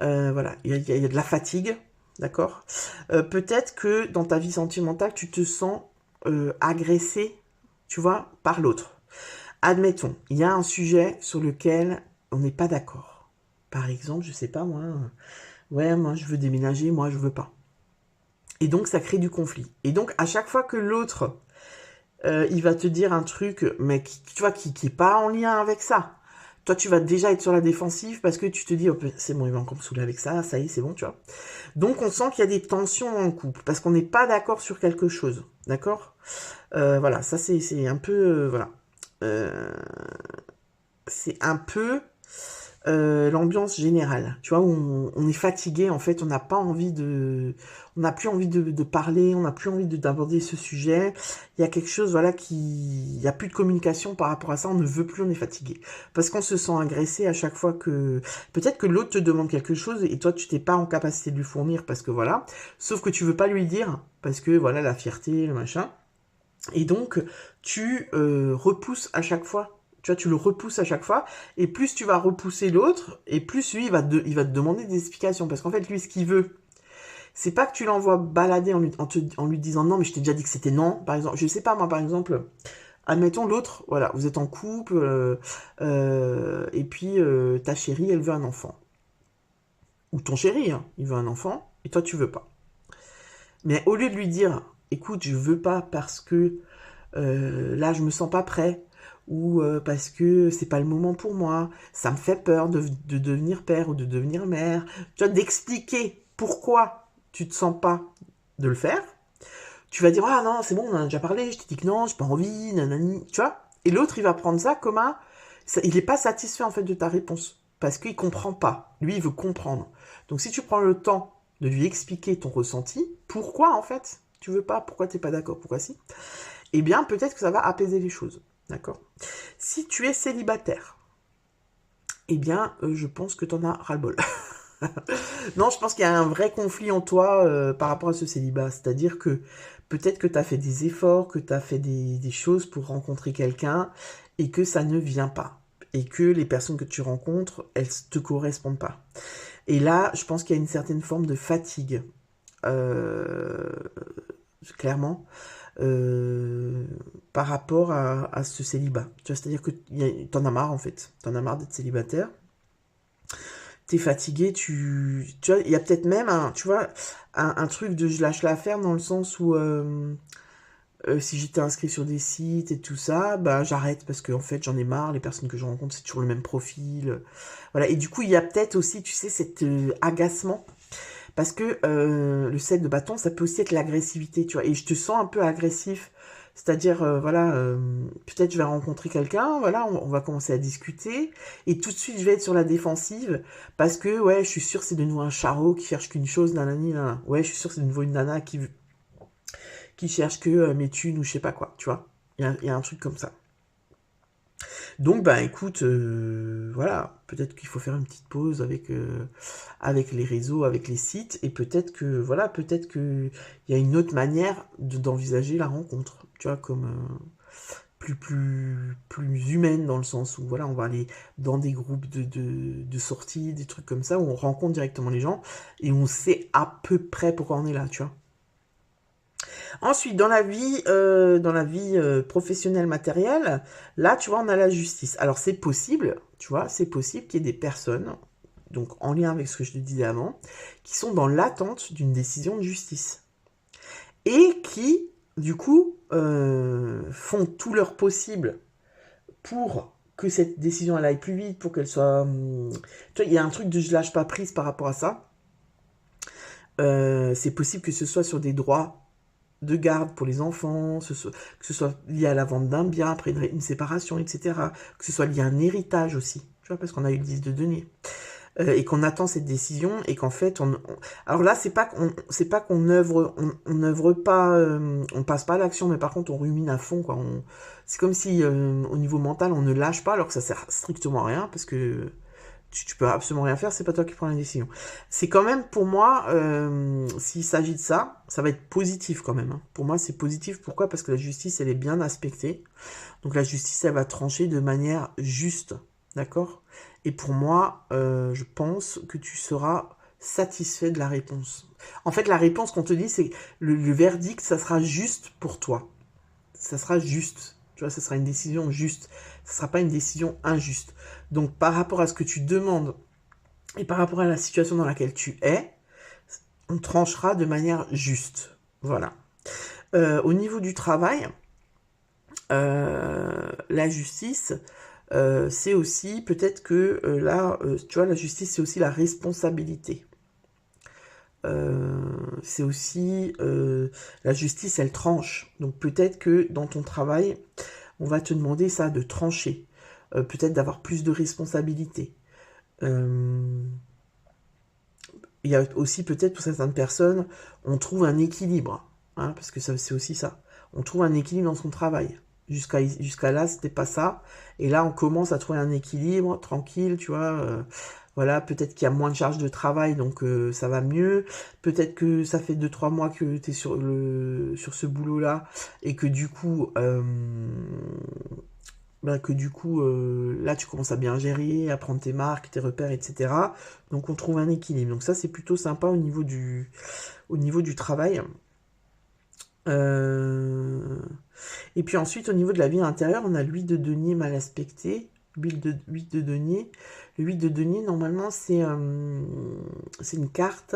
Voilà, il y a de la fatigue, d'accord. Peut-être que dans ta vie sentimentale, tu te sens agressé, tu vois, par l'autre. Admettons, il y a un sujet sur lequel on n'est pas d'accord. Par exemple, je sais pas moi, ouais, moi je veux déménager, moi je veux pas. Et donc ça crée du conflit. Et donc à chaque fois que l'autre, il va te dire un truc, mais tu vois, qui est pas en lien avec ça. Toi, tu vas déjà être sur la défensive parce que tu te dis, oh, c'est bon, il va encore me saouler avec ça, ça y est, c'est bon, tu vois. Donc, on sent qu'il y a des tensions dans le couple parce qu'on n'est pas d'accord sur quelque chose, d'accord. Voilà, ça, c'est un peu, voilà. C'est un peu l'ambiance générale, tu vois, où on est fatigué, en fait, on n'a pas envie on n'a plus envie de parler, on n'a plus envie d'aborder ce sujet. Il y a quelque chose, voilà, il y a plus de communication par rapport à ça, on ne veut plus, on est fatigué. Parce qu'on se sent agressé à chaque fois peut-être que l'autre te demande quelque chose et toi, tu t'es pas en capacité de lui fournir parce que voilà, sauf que tu veux pas lui dire parce que voilà, la fierté, le machin. Et donc, tu repousses à chaque fois. Tu vois, tu le repousses à chaque fois. Et plus tu vas repousser l'autre, et plus lui, il va te demander des explications. Parce qu'en fait, lui, ce qu'il veut, c'est pas que tu l'envoies balader en lui disant non, mais je t'ai déjà dit que c'était non. Par exemple, je sais pas, moi, par exemple, admettons l'autre, voilà, vous êtes en couple, et puis ta chérie, elle veut un enfant. Ou ton chéri, hein, il veut un enfant, et toi, tu veux pas. Mais au lieu de lui dire, écoute, je veux pas parce que là je me sens pas prêt, ou parce que c'est pas le moment pour moi, ça me fait peur de devenir père ou de devenir mère, tu vois, d'expliquer pourquoi tu te sens pas de le faire, tu vas dire ah non c'est bon on en a déjà parlé, je t'ai dit que non, j'ai pas envie, nanani, tu vois, et l'autre il va prendre ça comme il est pas satisfait en fait de ta réponse, parce qu'il comprend pas, lui il veut comprendre, donc si tu prends le temps de lui expliquer ton ressenti, pourquoi en fait tu veux pas, pourquoi t'es pas d'accord, pourquoi si, eh bien, peut-être que ça va apaiser les choses. D'accord. Si tu es célibataire, eh bien, je pense que tu en as ras-le-bol. Non, je pense qu'il y a un vrai conflit en toi par rapport à ce célibat. C'est-à-dire que peut-être que tu as fait des efforts, que tu as fait des choses pour rencontrer quelqu'un et que ça ne vient pas. Et que les personnes que tu rencontres, elles ne te correspondent pas. Et là, je pense qu'il y a une certaine forme de fatigue. Euh, clairement. euh, Par rapport à ce célibat. Tu vois, c'est-à-dire que t'en as marre en fait. T'en as marre d'être célibataire. T'es fatigué, tu vois, il y a peut-être même tu vois, un truc de je lâche l'affaire dans le sens où si j'étais inscrit sur des sites et tout ça, bah j'arrête parce que en fait j'en ai marre, les personnes que je rencontre c'est toujours le même profil. Voilà, et du coup il y a peut-être aussi, tu sais, cet agacement. Parce que le set de bâton, ça peut aussi être l'agressivité, tu vois. Et je te sens un peu agressif. C'est-à-dire, voilà, peut-être je vais rencontrer quelqu'un, voilà, on va commencer à discuter. Et tout de suite, je vais être sur la défensive. Parce que, ouais, je suis sûre que c'est de nouveau un charreau qui cherche qu'une chose, nanani, nanana. Ouais, je suis sûre que c'est de nouveau une nana qui cherche que mes thunes ou je sais pas quoi, tu vois. Il y a un truc comme ça. Donc, bah écoute, voilà, peut-être qu'il faut faire une petite pause avec les réseaux, avec les sites, et peut-être que, voilà, peut-être qu'il y a une autre manière d'envisager la rencontre, tu vois, comme plus humaine, dans le sens où, voilà, on va aller dans des groupes de sorties, des trucs comme ça, où on rencontre directement les gens, et on sait à peu près pourquoi on est là, tu vois. Ensuite, dans la vie professionnelle matérielle, là, tu vois, on a la justice. Alors, c'est possible, tu vois, c'est possible qu'il y ait des personnes, donc en lien avec ce que je te disais avant, qui sont dans l'attente d'une décision de justice. Et qui, du coup, font tout leur possible pour que cette décision elle aille plus vite, pour qu'elle soit... tu vois, il y a un truc de je lâche pas prise par rapport à ça. C'est possible que ce soit sur des droits de garde pour les enfants, que ce soit lié à la vente d'un bien après une séparation, etc. Que ce soit lié à un héritage aussi, tu vois, parce qu'on a eu le 10 de denier. Et qu'on attend cette décision et qu'en fait alors là c'est pas qu'on œuvre on œuvre pas on passe pas à l'action, mais par contre on rumine à fond quoi, c'est comme si au niveau mental on ne lâche pas alors que ça sert strictement à rien parce que tu peux absolument rien faire, c'est pas toi qui prends la décision. C'est quand même, pour moi, s'il s'agit de ça, ça va être positif quand même, hein. Pour moi, c'est positif. Pourquoi? Parce que la justice, elle est bien aspectée. Donc la justice, elle va trancher de manière juste. D'accord? Et pour moi, je pense que tu seras satisfait de la réponse. En fait, la réponse qu'on te dit, c'est le verdict, ça sera juste pour toi. Ça sera juste. Tu vois, ça sera une décision juste. Ça sera pas une décision injuste. Donc, par rapport à ce que tu demandes et par rapport à la situation dans laquelle tu es, on tranchera de manière juste. Voilà. Au niveau du travail, la justice, c'est aussi peut-être que là, tu vois, la justice, c'est aussi la responsabilité. C'est aussi la justice, elle tranche. Donc peut-être que dans ton travail, on va te demander ça, de trancher, peut-être d'avoir plus de responsabilités. Euh, il y a aussi peut-être pour certaines personnes, on trouve un équilibre, hein, parce que ça, c'est aussi ça. On trouve un équilibre dans son travail. Jusqu'à là, c'était pas ça. Et là, on commence à trouver un équilibre, tranquille, tu vois. Voilà, peut-être qu'il y a moins de charge de travail, donc ça va mieux. Peut-être que ça fait 2 3 mois que tu es sur ce boulot-là, et que du coup, là, tu commences à bien gérer, à prendre tes marques, tes repères, etc. Donc, on trouve un équilibre. Donc, ça, c'est plutôt sympa au niveau du travail. Euh, Et puis ensuite, au niveau de la vie intérieure, on a l'huile de denier mal aspectée. L'huile de denier. Le huile de denier, normalement, c'est une carte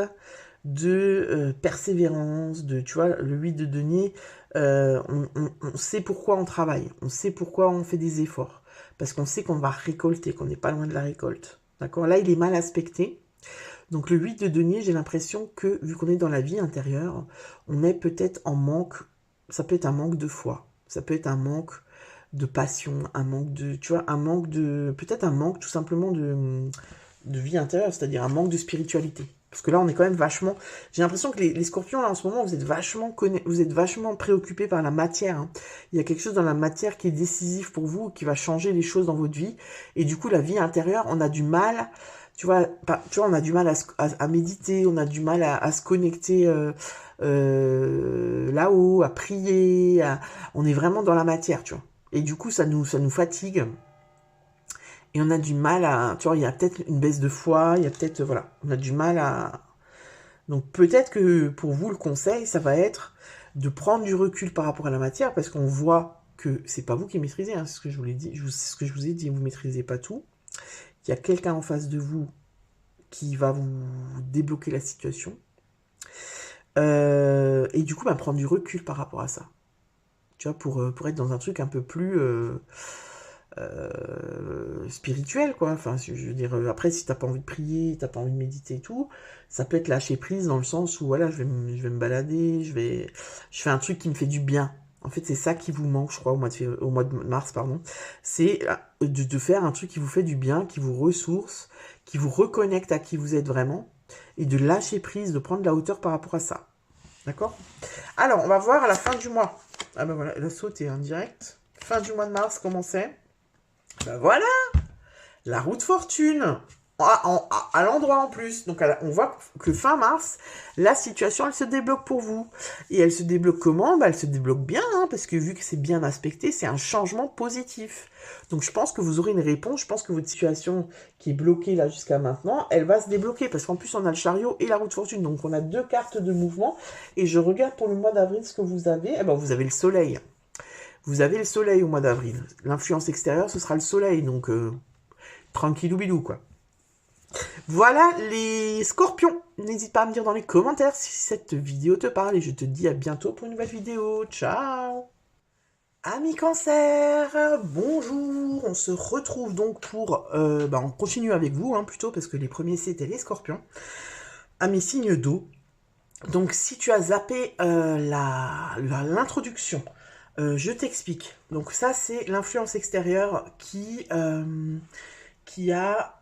de persévérance, tu vois, le huile de denier, on sait pourquoi on travaille, on sait pourquoi on fait des efforts, parce qu'on sait qu'on va récolter, qu'on n'est pas loin de la récolte. D'accord? Là, il est mal aspecté. Donc le 8 de denier, j'ai l'impression que, vu qu'on est dans la vie intérieure, on est peut-être en manque, ça peut être un manque de foi, ça peut être un manque de passion, un manque de, tu vois, un manque de, peut-être un manque tout simplement de vie intérieure, c'est-à-dire un manque de spiritualité. Parce que là, on est quand même vachement. J'ai l'impression que les scorpions, là, en ce moment, vous êtes vachement préoccupés par la matière, hein. Il y a quelque chose dans la matière qui est décisif pour vous, qui va changer les choses dans votre vie. Et du coup, la vie intérieure, on a du mal. Tu vois, on a du mal à méditer, on a du mal à se connecter là-haut, à prier. On est vraiment dans la matière, tu vois. Et du coup, ça nous fatigue. Et on a du mal à... Tu vois, il y a peut-être une baisse de foi, il y a peut-être... Voilà, on a du mal à... Donc peut-être que pour vous, le conseil, ça va être de prendre du recul par rapport à la matière, parce qu'on voit que c'est pas vous qui maîtrisez, hein, c'est ce que je vous l'ai dit, ce que je vous ai dit, vous maîtrisez pas tout. Il y a quelqu'un en face de vous qui va vous débloquer la situation. Et du coup, bah, prendre du recul par rapport à ça. Tu vois, pour être dans un truc un peu plus... spirituel, quoi. Enfin, je veux dire, après, si t'as pas envie de prier, t'as pas envie de méditer et tout, ça peut être lâcher prise dans le sens où, voilà, je vais me balader, je fais un truc qui me fait du bien. En fait, c'est ça qui vous manque, je crois, au mois de mars, pardon. C'est de faire un truc qui vous fait du bien, qui vous ressource, qui vous reconnecte à qui vous êtes vraiment, et de lâcher prise, de prendre de la hauteur par rapport à ça. D'accord? Alors, on va voir à la fin du mois. Ah ben voilà, la saute est en direct. Fin du mois de mars, comment c'est? Ben voilà, la roue de fortune. À l'endroit en plus. Donc on voit que fin mars, la situation, elle se débloque pour vous. Et elle se débloque comment? Elle se débloque bien, hein, parce que vu que c'est bien aspecté, c'est un changement positif. Donc je pense que vous aurez une réponse. Je pense que votre situation qui est bloquée là jusqu'à maintenant, elle va se débloquer. Parce qu'en plus, on a le chariot et la roue de fortune. Donc on a 2 cartes de mouvement. Et je regarde pour le mois d'avril ce que vous avez. Eh ben, vous avez le soleil. Vous avez le soleil au mois d'avril. L'influence extérieure, ce sera le soleil. Donc tranquillou bidou, quoi. Voilà les scorpions. N'hésite pas à me dire dans les commentaires si cette vidéo te parle et je te dis à bientôt pour une nouvelle vidéo. Ciao. Amis cancer, bonjour. On se retrouve donc pour... on continue avec vous, hein, plutôt, parce que les premiers c'était les scorpions. Amis signes d'eau. Donc si tu as zappé l'introduction, je t'explique. Donc ça c'est l'influence extérieure qui a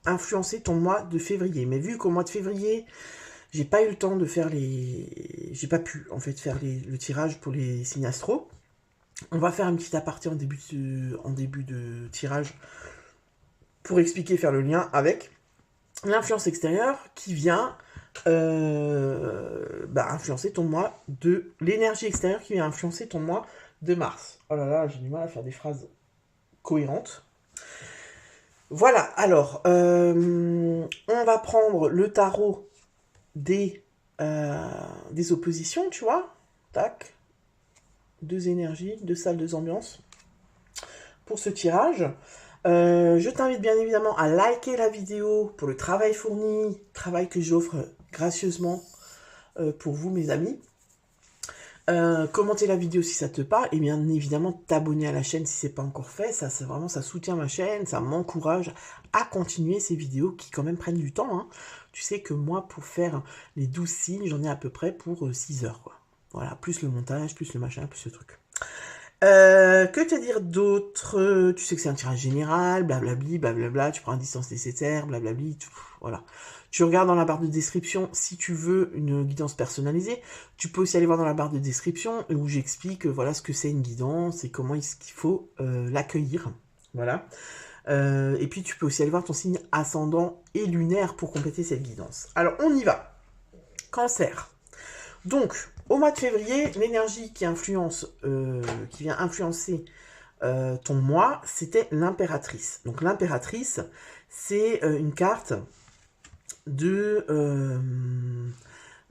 influencé ton mois de février. Mais vu qu'au mois de février, j'ai pas eu le temps de faire j'ai pas pu en fait faire le tirage pour les signes astro. On va faire un petit aparté en début de tirage pour expliquer, faire le lien avec l'influence extérieure qui vient influencer ton mois de... L'énergie extérieure qui vient influencer ton mois de mars. Oh là là, j'ai du mal à faire des phrases cohérentes. Voilà, alors, on va prendre le tarot des oppositions, tu vois. Tac. 2 énergies, 2 salles, 2 ambiances. Pour ce tirage, je t'invite bien évidemment à liker la vidéo pour le travail fourni, travail que j'offre gracieusement pour vous, mes amis. Commenter la vidéo si ça te parle et bien évidemment t'abonner à la chaîne si c'est pas encore fait. Ça vraiment, ça soutient ma chaîne, ça m'encourage à continuer ces vidéos qui quand même prennent du temps, hein. Tu sais que moi, pour faire les 12 signes, j'en ai à peu près pour 6 heures, quoi. Voilà, plus le montage, plus le machin, plus le truc. Que te dire d'autre? Tu sais que c'est un tirage général, blablabli, blablabla, tu prends la distance nécessaire, blablabli, tout, voilà. Tu regardes dans la barre de description si tu veux une guidance personnalisée. Tu peux aussi aller voir dans la barre de description où j'explique voilà ce que c'est une guidance et comment est-ce qu'il faut l'accueillir. Voilà. Et puis tu peux aussi aller voir ton signe ascendant et lunaire pour compléter cette guidance. Alors on y va. Cancer. Donc, au mois de février, l'énergie qui vient influencer ton mois, c'était l'impératrice. Donc l'impératrice, c'est une carte de, euh,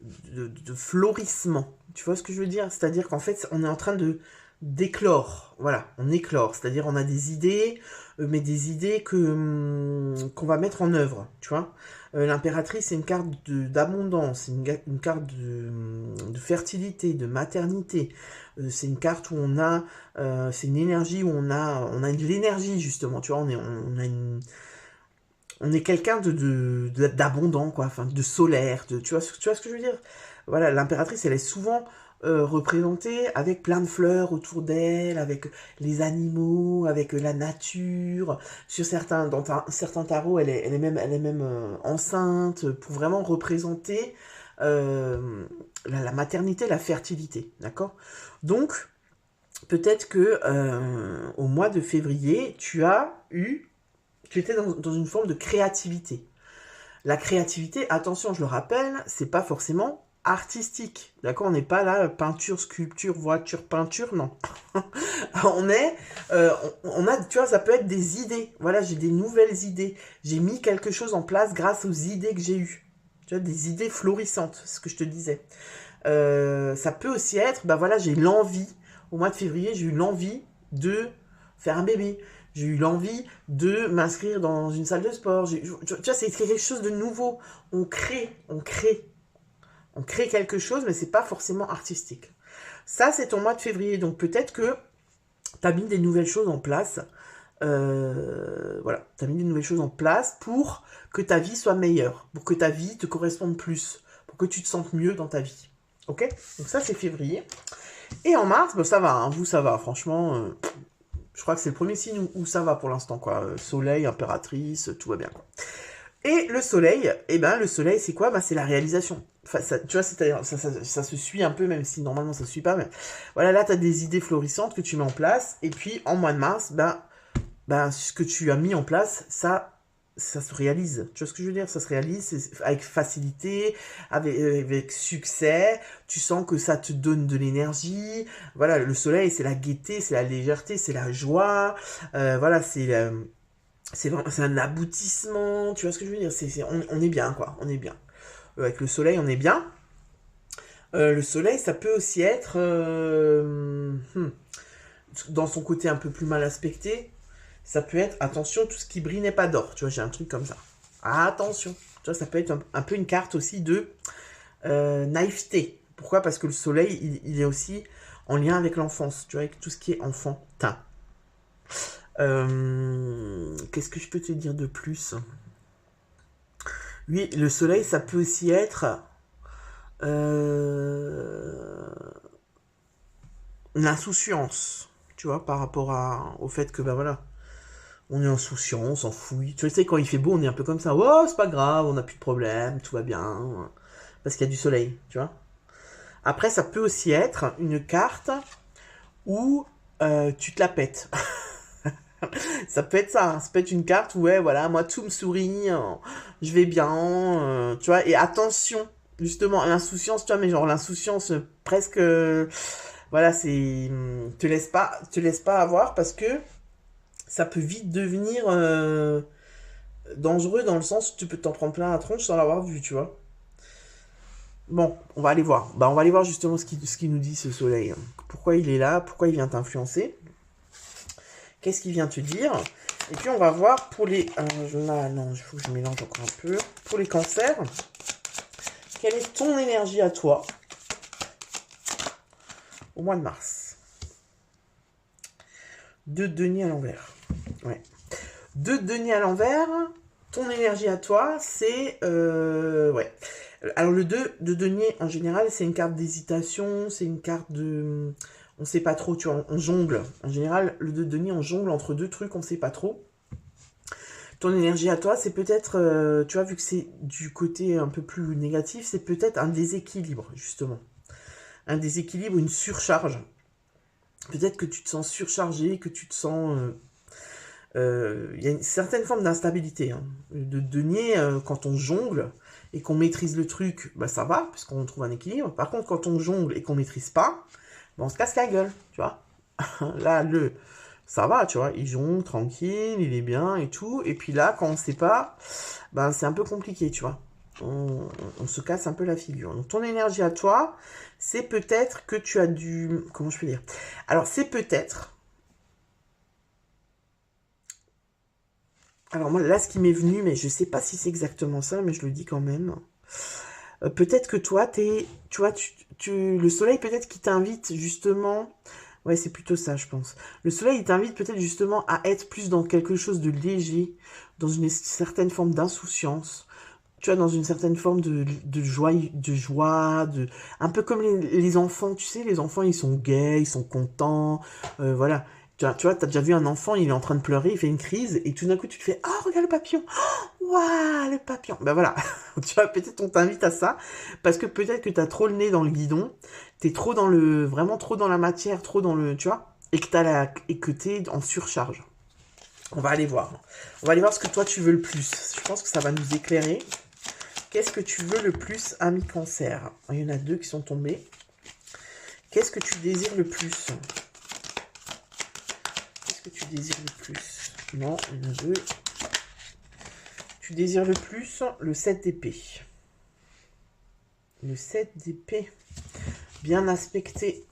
de florissement. Tu vois ce que je veux dire? C'est-à-dire qu'en fait, on est en train de d'éclore. Voilà, on éclore. C'est-à-dire on a des idées, mais des idées qu'on va mettre en œuvre. Tu vois? L'impératrice, c'est une carte d'abondance, une carte de fertilité, de maternité. C'est une carte où c'est une énergie où on a de l'énergie justement. Tu vois, on est quelqu'un d'abondant, quoi, enfin, de solaire, tu vois ce que je veux dire? Voilà, l'impératrice, elle est souvent représentée avec plein de fleurs autour d'elle, avec les animaux, avec la nature. Certains tarots, elle est même enceinte pour vraiment représenter la maternité, la fertilité, d'accord? Donc, peut-être que au mois de février, tu étais dans une forme de créativité. La créativité, attention, je le rappelle, c'est pas forcément artistique. D'accord? On n'est pas là, peinture, sculpture, voiture, peinture, non. on est, on a, tu vois, ça peut être des idées. Voilà, j'ai des nouvelles idées. J'ai mis quelque chose en place grâce aux idées que j'ai eues. Tu vois, des idées florissantes, c'est ce que je te disais. Ça peut aussi être, bah voilà, j'ai l'envie, au mois de février, j'ai eu l'envie de faire un bébé. J'ai eu l'envie de m'inscrire dans une salle de sport. Tu vois, c'est quelque chose de nouveau. On crée quelque chose, mais c'est pas forcément artistique. Ça, c'est ton mois de février. Donc peut-être que tu as mis des nouvelles choses en place. Voilà, tu as mis des nouvelles choses en place pour que ta vie soit meilleure, pour que ta vie te corresponde plus, pour que tu te sentes mieux dans ta vie. Ok? Donc ça, c'est février. Et en mars, bah, ça va, hein, vous, ça va, franchement. Je crois que c'est le premier signe où ça va pour l'instant, quoi. Soleil, impératrice, tout va bien, quoi. Et le soleil, le soleil, c'est quoi? Bah, c'est la réalisation. Enfin, tu vois, c'est-à-dire, ça se suit un peu, même si normalement ça se suit pas. Mais voilà, là, tu as des idées florissantes que tu mets en place. Et puis, en mois de mars, ce que tu as mis en place, ça se réalise. Tu vois ce que je veux dire? Ça se réalise avec facilité, avec succès. Tu sens que ça te donne de l'énergie. Voilà, le soleil, c'est la gaieté, c'est la légèreté, c'est la joie. Voilà, c'est un aboutissement. Tu vois ce que je veux dire? On est bien, quoi. On est bien. Avec le soleil, on est bien. Le soleil, ça peut aussi être dans son côté un peu plus mal aspecté. Ça peut être, attention, tout ce qui brille n'est pas d'or. Tu vois, j'ai un truc comme ça. Attention. Tu vois, ça peut être un peu une carte aussi de naïveté. Pourquoi? Parce que le soleil, il est aussi en lien avec l'enfance. Tu vois, avec tout ce qui est enfantin. Qu'est-ce que je peux te dire de plus? Oui, le soleil, ça peut aussi être l'insouciance. Tu vois, par rapport au fait que, bah voilà, on est insouciant, on s'en fouille. Tu sais, quand il fait beau, on est un peu comme ça. Oh, c'est pas grave, on n'a plus de problème, tout va bien. Parce qu'il y a du soleil, tu vois. Après, ça peut aussi être une carte où tu te la pètes. Ça peut être ça, hein. Ça peut être une carte où, ouais, voilà, moi tout me sourit, je vais bien, tu vois. Et attention, justement, l'insouciance, tu vois, mais genre l'insouciance presque, voilà, te laisse pas avoir parce que ça peut vite devenir dangereux dans le sens où tu peux t'en prendre plein la tronche sans l'avoir vu, tu vois. Bon, on va aller voir. Bah, on va aller voir justement ce qu'il nous dit ce soleil. Pourquoi il est là, pourquoi il vient t'influencer. Qu'est-ce qu'il vient te dire? Et puis on va voir pour les... là, non, il faut que je mélange encore un peu. Pour les cancers, quelle est ton énergie à toi au mois de mars? 2 deniers à l'envers. Ouais. 2 deniers à l'envers, ton énergie à toi, c'est... ouais. Alors le 2 de denier, en général, c'est une carte d'hésitation, c'est une carte de... on sait pas trop, tu vois, on jongle. En général, le 2 de denier, on jongle entre deux trucs, on sait pas trop. Ton énergie à toi, c'est peut-être, tu vois, vu que c'est du côté un peu plus négatif, c'est peut-être un déséquilibre, justement. Un déséquilibre, une surcharge. Peut-être que tu te sens surchargé, que tu te sens... il y a une certaine forme d'instabilité. Hein. De denier, quand on jongle et qu'on maîtrise le truc, bah ça va, puisqu'on trouve un équilibre. Par contre, quand on jongle et qu'on maîtrise pas, bah on se casse la gueule, tu vois. Là, ça va, tu vois, il jongle tranquille, il est bien et tout. Et puis là, quand on sait pas, ben c'est un peu compliqué, tu vois. On se casse un peu la figure. Donc ton énergie à toi, c'est peut-être que tu as du... Comment je peux dire? Alors c'est peut-être... Alors moi, là, ce qui m'est venu, mais je sais pas si c'est exactement ça, mais je le dis quand même. Peut-être que toi, tu vois, le soleil peut-être qui t'invite justement... Ouais, c'est plutôt ça, je pense. Le soleil, il t'invite peut-être justement à être plus dans quelque chose de léger, dans une certaine forme d'insouciance, tu vois, dans une certaine forme de joie, un peu comme les enfants, tu sais, les enfants, ils sont gays, ils sont contents, voilà. Tu vois, t'as déjà vu un enfant, il est en train de pleurer, il fait une crise, et tout d'un coup, tu te fais, oh, regarde le papillon, waouh, le papillon. Ben voilà, tu vois, peut-être on t'invite à ça, parce que peut-être que t'as trop le nez dans le guidon, t'es trop vraiment trop dans la matière, trop dans le, tu vois, et que t'es en surcharge. On va aller voir. On va aller voir ce que toi tu veux le plus. Je pense que ça va nous éclairer. Qu'est-ce que tu veux le plus, ami Cancer? Il y en a 2 qui sont tombés. Qu'est-ce que tu désires le plus? Qu'est-ce que tu désires le plus? Non, il y en a 2. Tu désires le plus le 7 d'épée. Le 7 d'épée. Bien aspecté.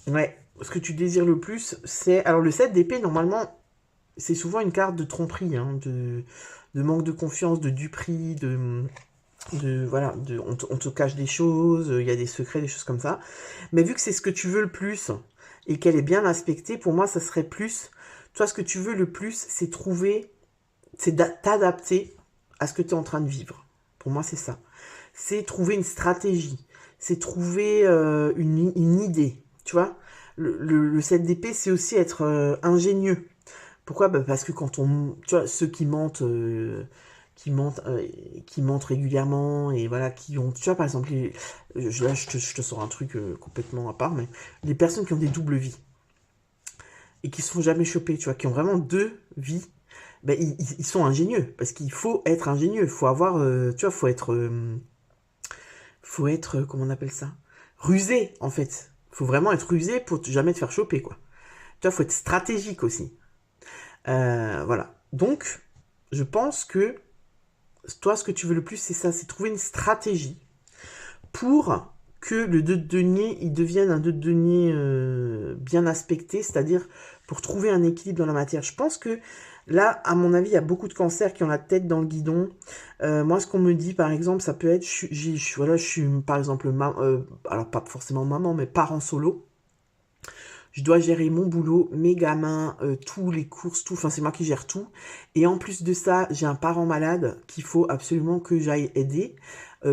Ouais, ce que tu désires le plus, c'est... Alors le 7 d'épée, normalement, c'est souvent une carte de tromperie, hein, de manque de confiance, de duperie, voilà, on te cache des choses, il y a des secrets, des choses comme ça. Mais vu que c'est ce que tu veux le plus et qu'elle est bien aspectée, pour moi, ça serait plus. Toi, ce que tu veux le plus, c'est t'adapter à ce que tu es en train de vivre. Pour moi, c'est ça. C'est trouver une stratégie. C'est trouver une idée. Tu vois, le 7 d'épée, c'est aussi être ingénieux. Pourquoi? Bah parce que quand tu vois, ceux qui mentent, qui mentent régulièrement et voilà, qui ont, tu vois, par exemple, là, je te sors un truc complètement à part, mais les personnes qui ont des doubles vies et qui se font jamais choper, tu vois, qui ont vraiment 2 vies, ben, ils sont ingénieux parce qu'il faut être ingénieux, il faut avoir, tu vois, faut être, comment on appelle ça? Rusé, en fait. Faut vraiment être rusé pour jamais te faire choper, quoi. Tu vois, faut être stratégique aussi. Voilà. Donc, je pense que toi, ce que tu veux le plus, c'est ça, c'est trouver une stratégie pour que le 2 de denier, il devienne un 2 de denier bien aspecté, c'est-à-dire pour trouver un équilibre dans la matière. Je pense que là, à mon avis, il y a beaucoup de cancers qui ont la tête dans le guidon. Moi, ce qu'on me dit, par exemple, ça peut être, voilà, je suis par exemple, alors pas forcément maman, mais parent solo. Je dois gérer mon boulot, mes gamins, tous les courses, tout. Enfin, c'est moi qui gère tout. Et en plus de ça, j'ai un parent malade qu'il faut absolument que j'aille aider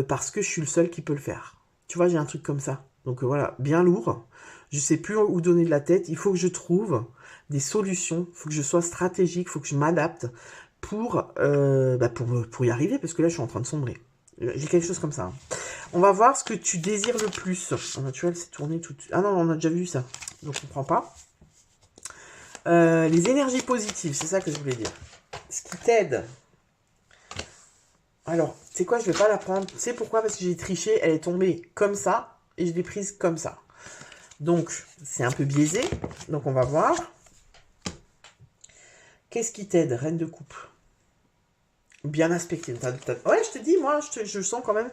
parce que je suis le seul qui peut le faire. Tu vois, j'ai un truc comme ça. Donc voilà, bien lourd. Je sais plus où donner de la tête. Il faut que je trouve des solutions. Il faut que je sois stratégique. Il faut que je m'adapte pour y arriver parce que là, je suis en train de sombrer. J'ai quelque chose comme ça. Hein. On va voir ce que tu désires le plus. Tu vois, elle s'est tournée tout de suite. Ah non, on a déjà vu ça. Donc on prend pas. Les énergies positives, c'est ça que je voulais dire. Ce qui t'aide. Alors, tu sais quoi, je vais pas la prendre. Tu sais pourquoi? Parce que j'ai triché, elle est tombée comme ça, et je l'ai prise comme ça. Donc, c'est un peu biaisé. Donc on va voir. Qu'est-ce qui t'aide, reine de coupe? Bien aspecté. Ouais, je te dis, moi, je sens quand même...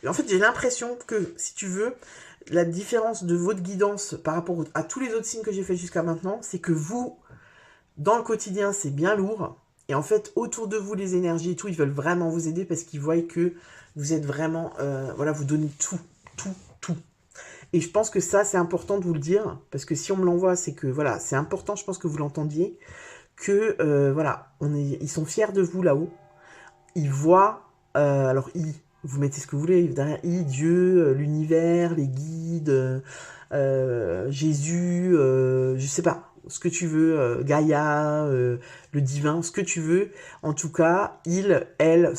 En fait, j'ai l'impression que, si tu veux, la différence de votre guidance par rapport à tous les autres signes que j'ai fait jusqu'à maintenant, c'est que vous, dans le quotidien, c'est bien lourd. Et en fait, autour de vous, les énergies et tout, ils veulent vraiment vous aider parce qu'ils voient que vous êtes vraiment... voilà, vous donnez tout, tout, tout. Et je pense que ça, c'est important de vous le dire. Parce que si on me l'envoie, c'est que, voilà, c'est important, je pense que vous l'entendiez. Que, voilà, ils sont fiers de vous là-haut. Ils voient... alors, Vous mettez ce que vous voulez derrière I, Dieu, l'univers, les guides, Jésus, je sais pas, ce que tu veux, Gaïa, le divin, ce que tu veux. En tout cas, ils, elles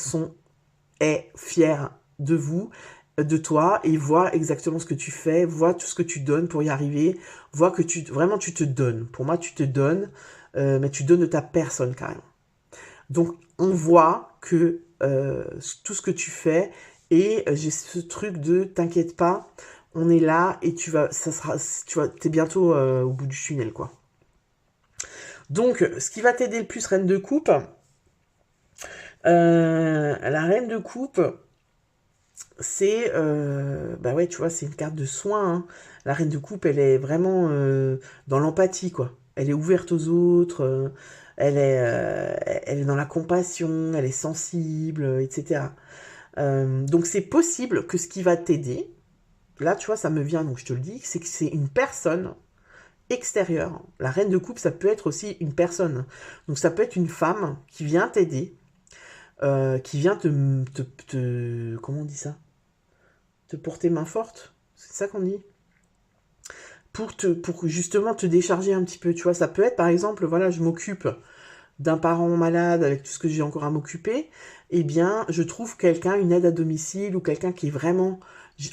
est fiers de vous, de toi, et voit exactement ce que tu fais, voit tout ce que tu donnes pour y arriver, voit que vraiment tu te donnes. Pour moi, tu te donnes, mais tu donnes de ta personne carrément. Donc, on voit que tout ce que tu fais, et j'ai ce truc de t'inquiète pas, on est là et t'es bientôt au bout du tunnel, quoi. Donc, ce qui va t'aider le plus, Reine de Coupe, la Reine de Coupe, c'est, bah ouais, tu vois, c'est une carte de soin, hein. La Reine de Coupe, elle est vraiment dans l'empathie, quoi. Elle est ouverte aux autres, elle est dans la compassion, elle est sensible, etc. Donc c'est possible que ce qui va t'aider, là, tu vois, ça me vient, donc je te le dis, c'est que c'est une personne extérieure. La Reine de Coupe, ça peut être aussi une personne. Donc ça peut être une femme qui vient t'aider, qui vient comment on dit ça? Te porter main forte, c'est ça qu'on dit, pour justement te décharger un petit peu, tu vois. Ça peut être par exemple, voilà, je m'occupe d'un parent malade avec tout ce que j'ai encore à m'occuper, eh bien je trouve quelqu'un, une aide à domicile, ou quelqu'un qui est vraiment,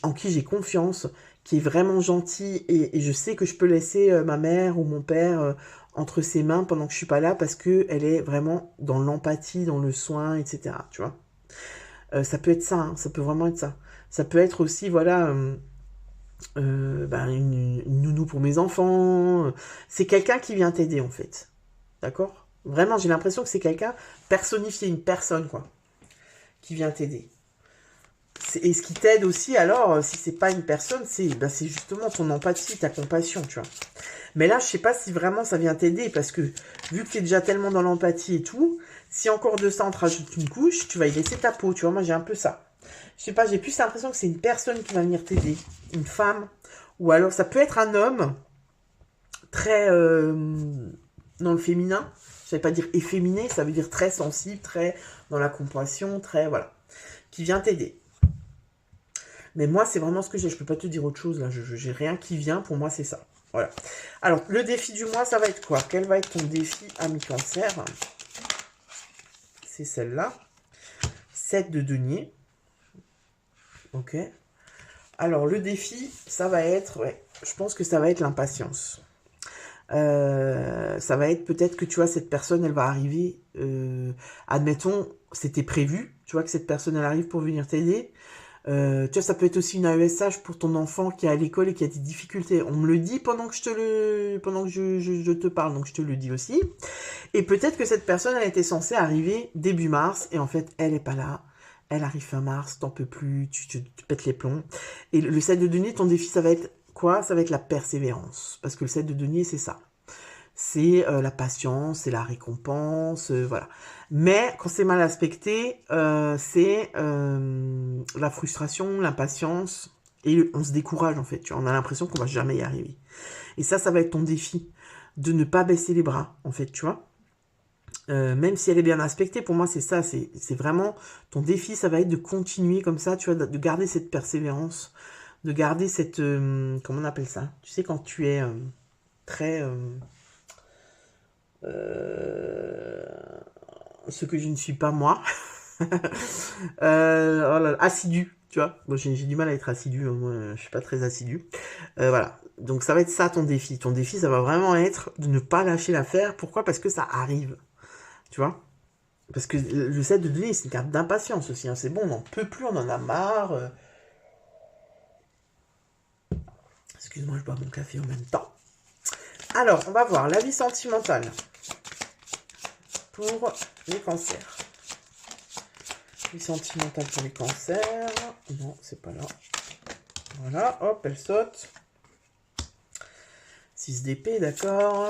en qui j'ai confiance, qui est vraiment gentil, et je sais que je peux laisser ma mère ou mon père entre ses mains pendant que je suis pas là, parce que elle est vraiment dans l'empathie, dans le soin, etc. Tu vois. Ça peut être ça, hein, ça peut vraiment être ça. Ça peut être aussi, voilà, ben, une nounou pour mes enfants. C'est quelqu'un qui vient t'aider, en fait. D'accord? Vraiment, j'ai l'impression que c'est quelqu'un personnifié, une personne, quoi, qui vient t'aider. Et ce qui t'aide aussi, alors, si c'est pas une personne, c'est justement ton empathie, ta compassion, tu vois. Mais là, je sais pas si vraiment ça vient t'aider, parce que vu que tu es déjà tellement dans l'empathie et tout, si encore de ça on te rajoute une couche, tu vas y laisser ta peau, tu vois. Moi, j'ai un peu ça. Je sais pas, j'ai plus l'impression que c'est une personne qui va venir t'aider, une femme, ou alors ça peut être un homme très dans le féminin. Je ne vais pas dire efféminé, ça veut dire très sensible, très dans la compassion, très voilà, qui vient t'aider. Mais moi, c'est vraiment ce que j'ai. Je peux pas te dire autre chose là. J'ai rien qui vient. Pour moi, c'est ça. Voilà. Alors, le défi du mois, ça va être quoi? Quel va être ton défi, ami Cancer? C'est celle-là. 7 de denier. Ok. Alors, le défi, ça va être... Ouais, je pense que ça va être l'impatience. Ça va être peut-être que, tu vois, cette personne, elle va arriver... admettons, c'était prévu. Tu vois que cette personne, elle arrive pour venir t'aider. Tu vois, ça peut être aussi une AESH pour ton enfant qui est à l'école et qui a des difficultés. On me le dit pendant que je te parle, donc je te le dis aussi. Et peut-être que cette personne, elle était censée arriver début mars, et en fait, elle est pas là. Elle arrive fin mars, t'en peux plus, tu pètes les plombs. Et le 7 de denier, ton défi, ça va être quoi? Ça va être la persévérance. Parce que le 7 de denier, c'est ça. C'est la patience, c'est la récompense, voilà. Mais quand c'est mal aspecté, c'est la frustration, l'impatience, et on se décourage en fait. Tu vois, on a l'impression qu'on va jamais y arriver. Et ça va être ton défi, de ne pas baisser les bras, en fait, tu vois. Même si elle est bien aspectée, pour moi c'est ça, c'est vraiment ton défi, ça va être de continuer comme ça, tu vois, de garder cette persévérance, de garder cette, comment on appelle ça? Tu sais, quand tu es très ce que je ne suis pas moi. Oh là là, assidu, tu vois. Moi, j'ai du mal à être assidu, hein, moi, je suis pas très assidu. Voilà. Donc, ça va être ça ton défi. Ton défi, ça va vraiment être de ne pas lâcher l'affaire. Pourquoi? Parce que ça arrive. Tu vois? Parce que le 7 de denier, c'est une carte d'impatience aussi, hein. C'est bon, on n'en peut plus, on en a marre. Excuse-moi, je bois mon café en même temps. Alors, on va voir la vie sentimentale pour les cancers. Vie sentimentale pour les cancers. Non, c'est pas là. Voilà, hop, elle saute. 6 d'épée, d'accord.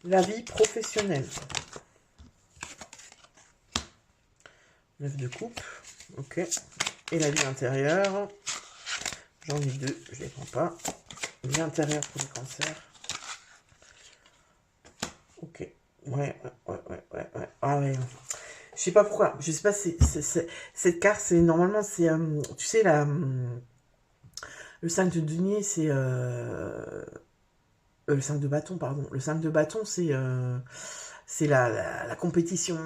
La vie professionnelle. 9 de coupe. Ok. Et la vie intérieure. J'en ai 2, je les prends pas. Vie intérieure pour les cancers. Ok. Ouais. Ah ouais. Je sais pas pourquoi. Je sais pas, cette carte, c'est normalement, c'est, tu sais, le 5 de denier, c'est... le 5 de bâton, pardon. Le 5 de bâton, c'est la compétition,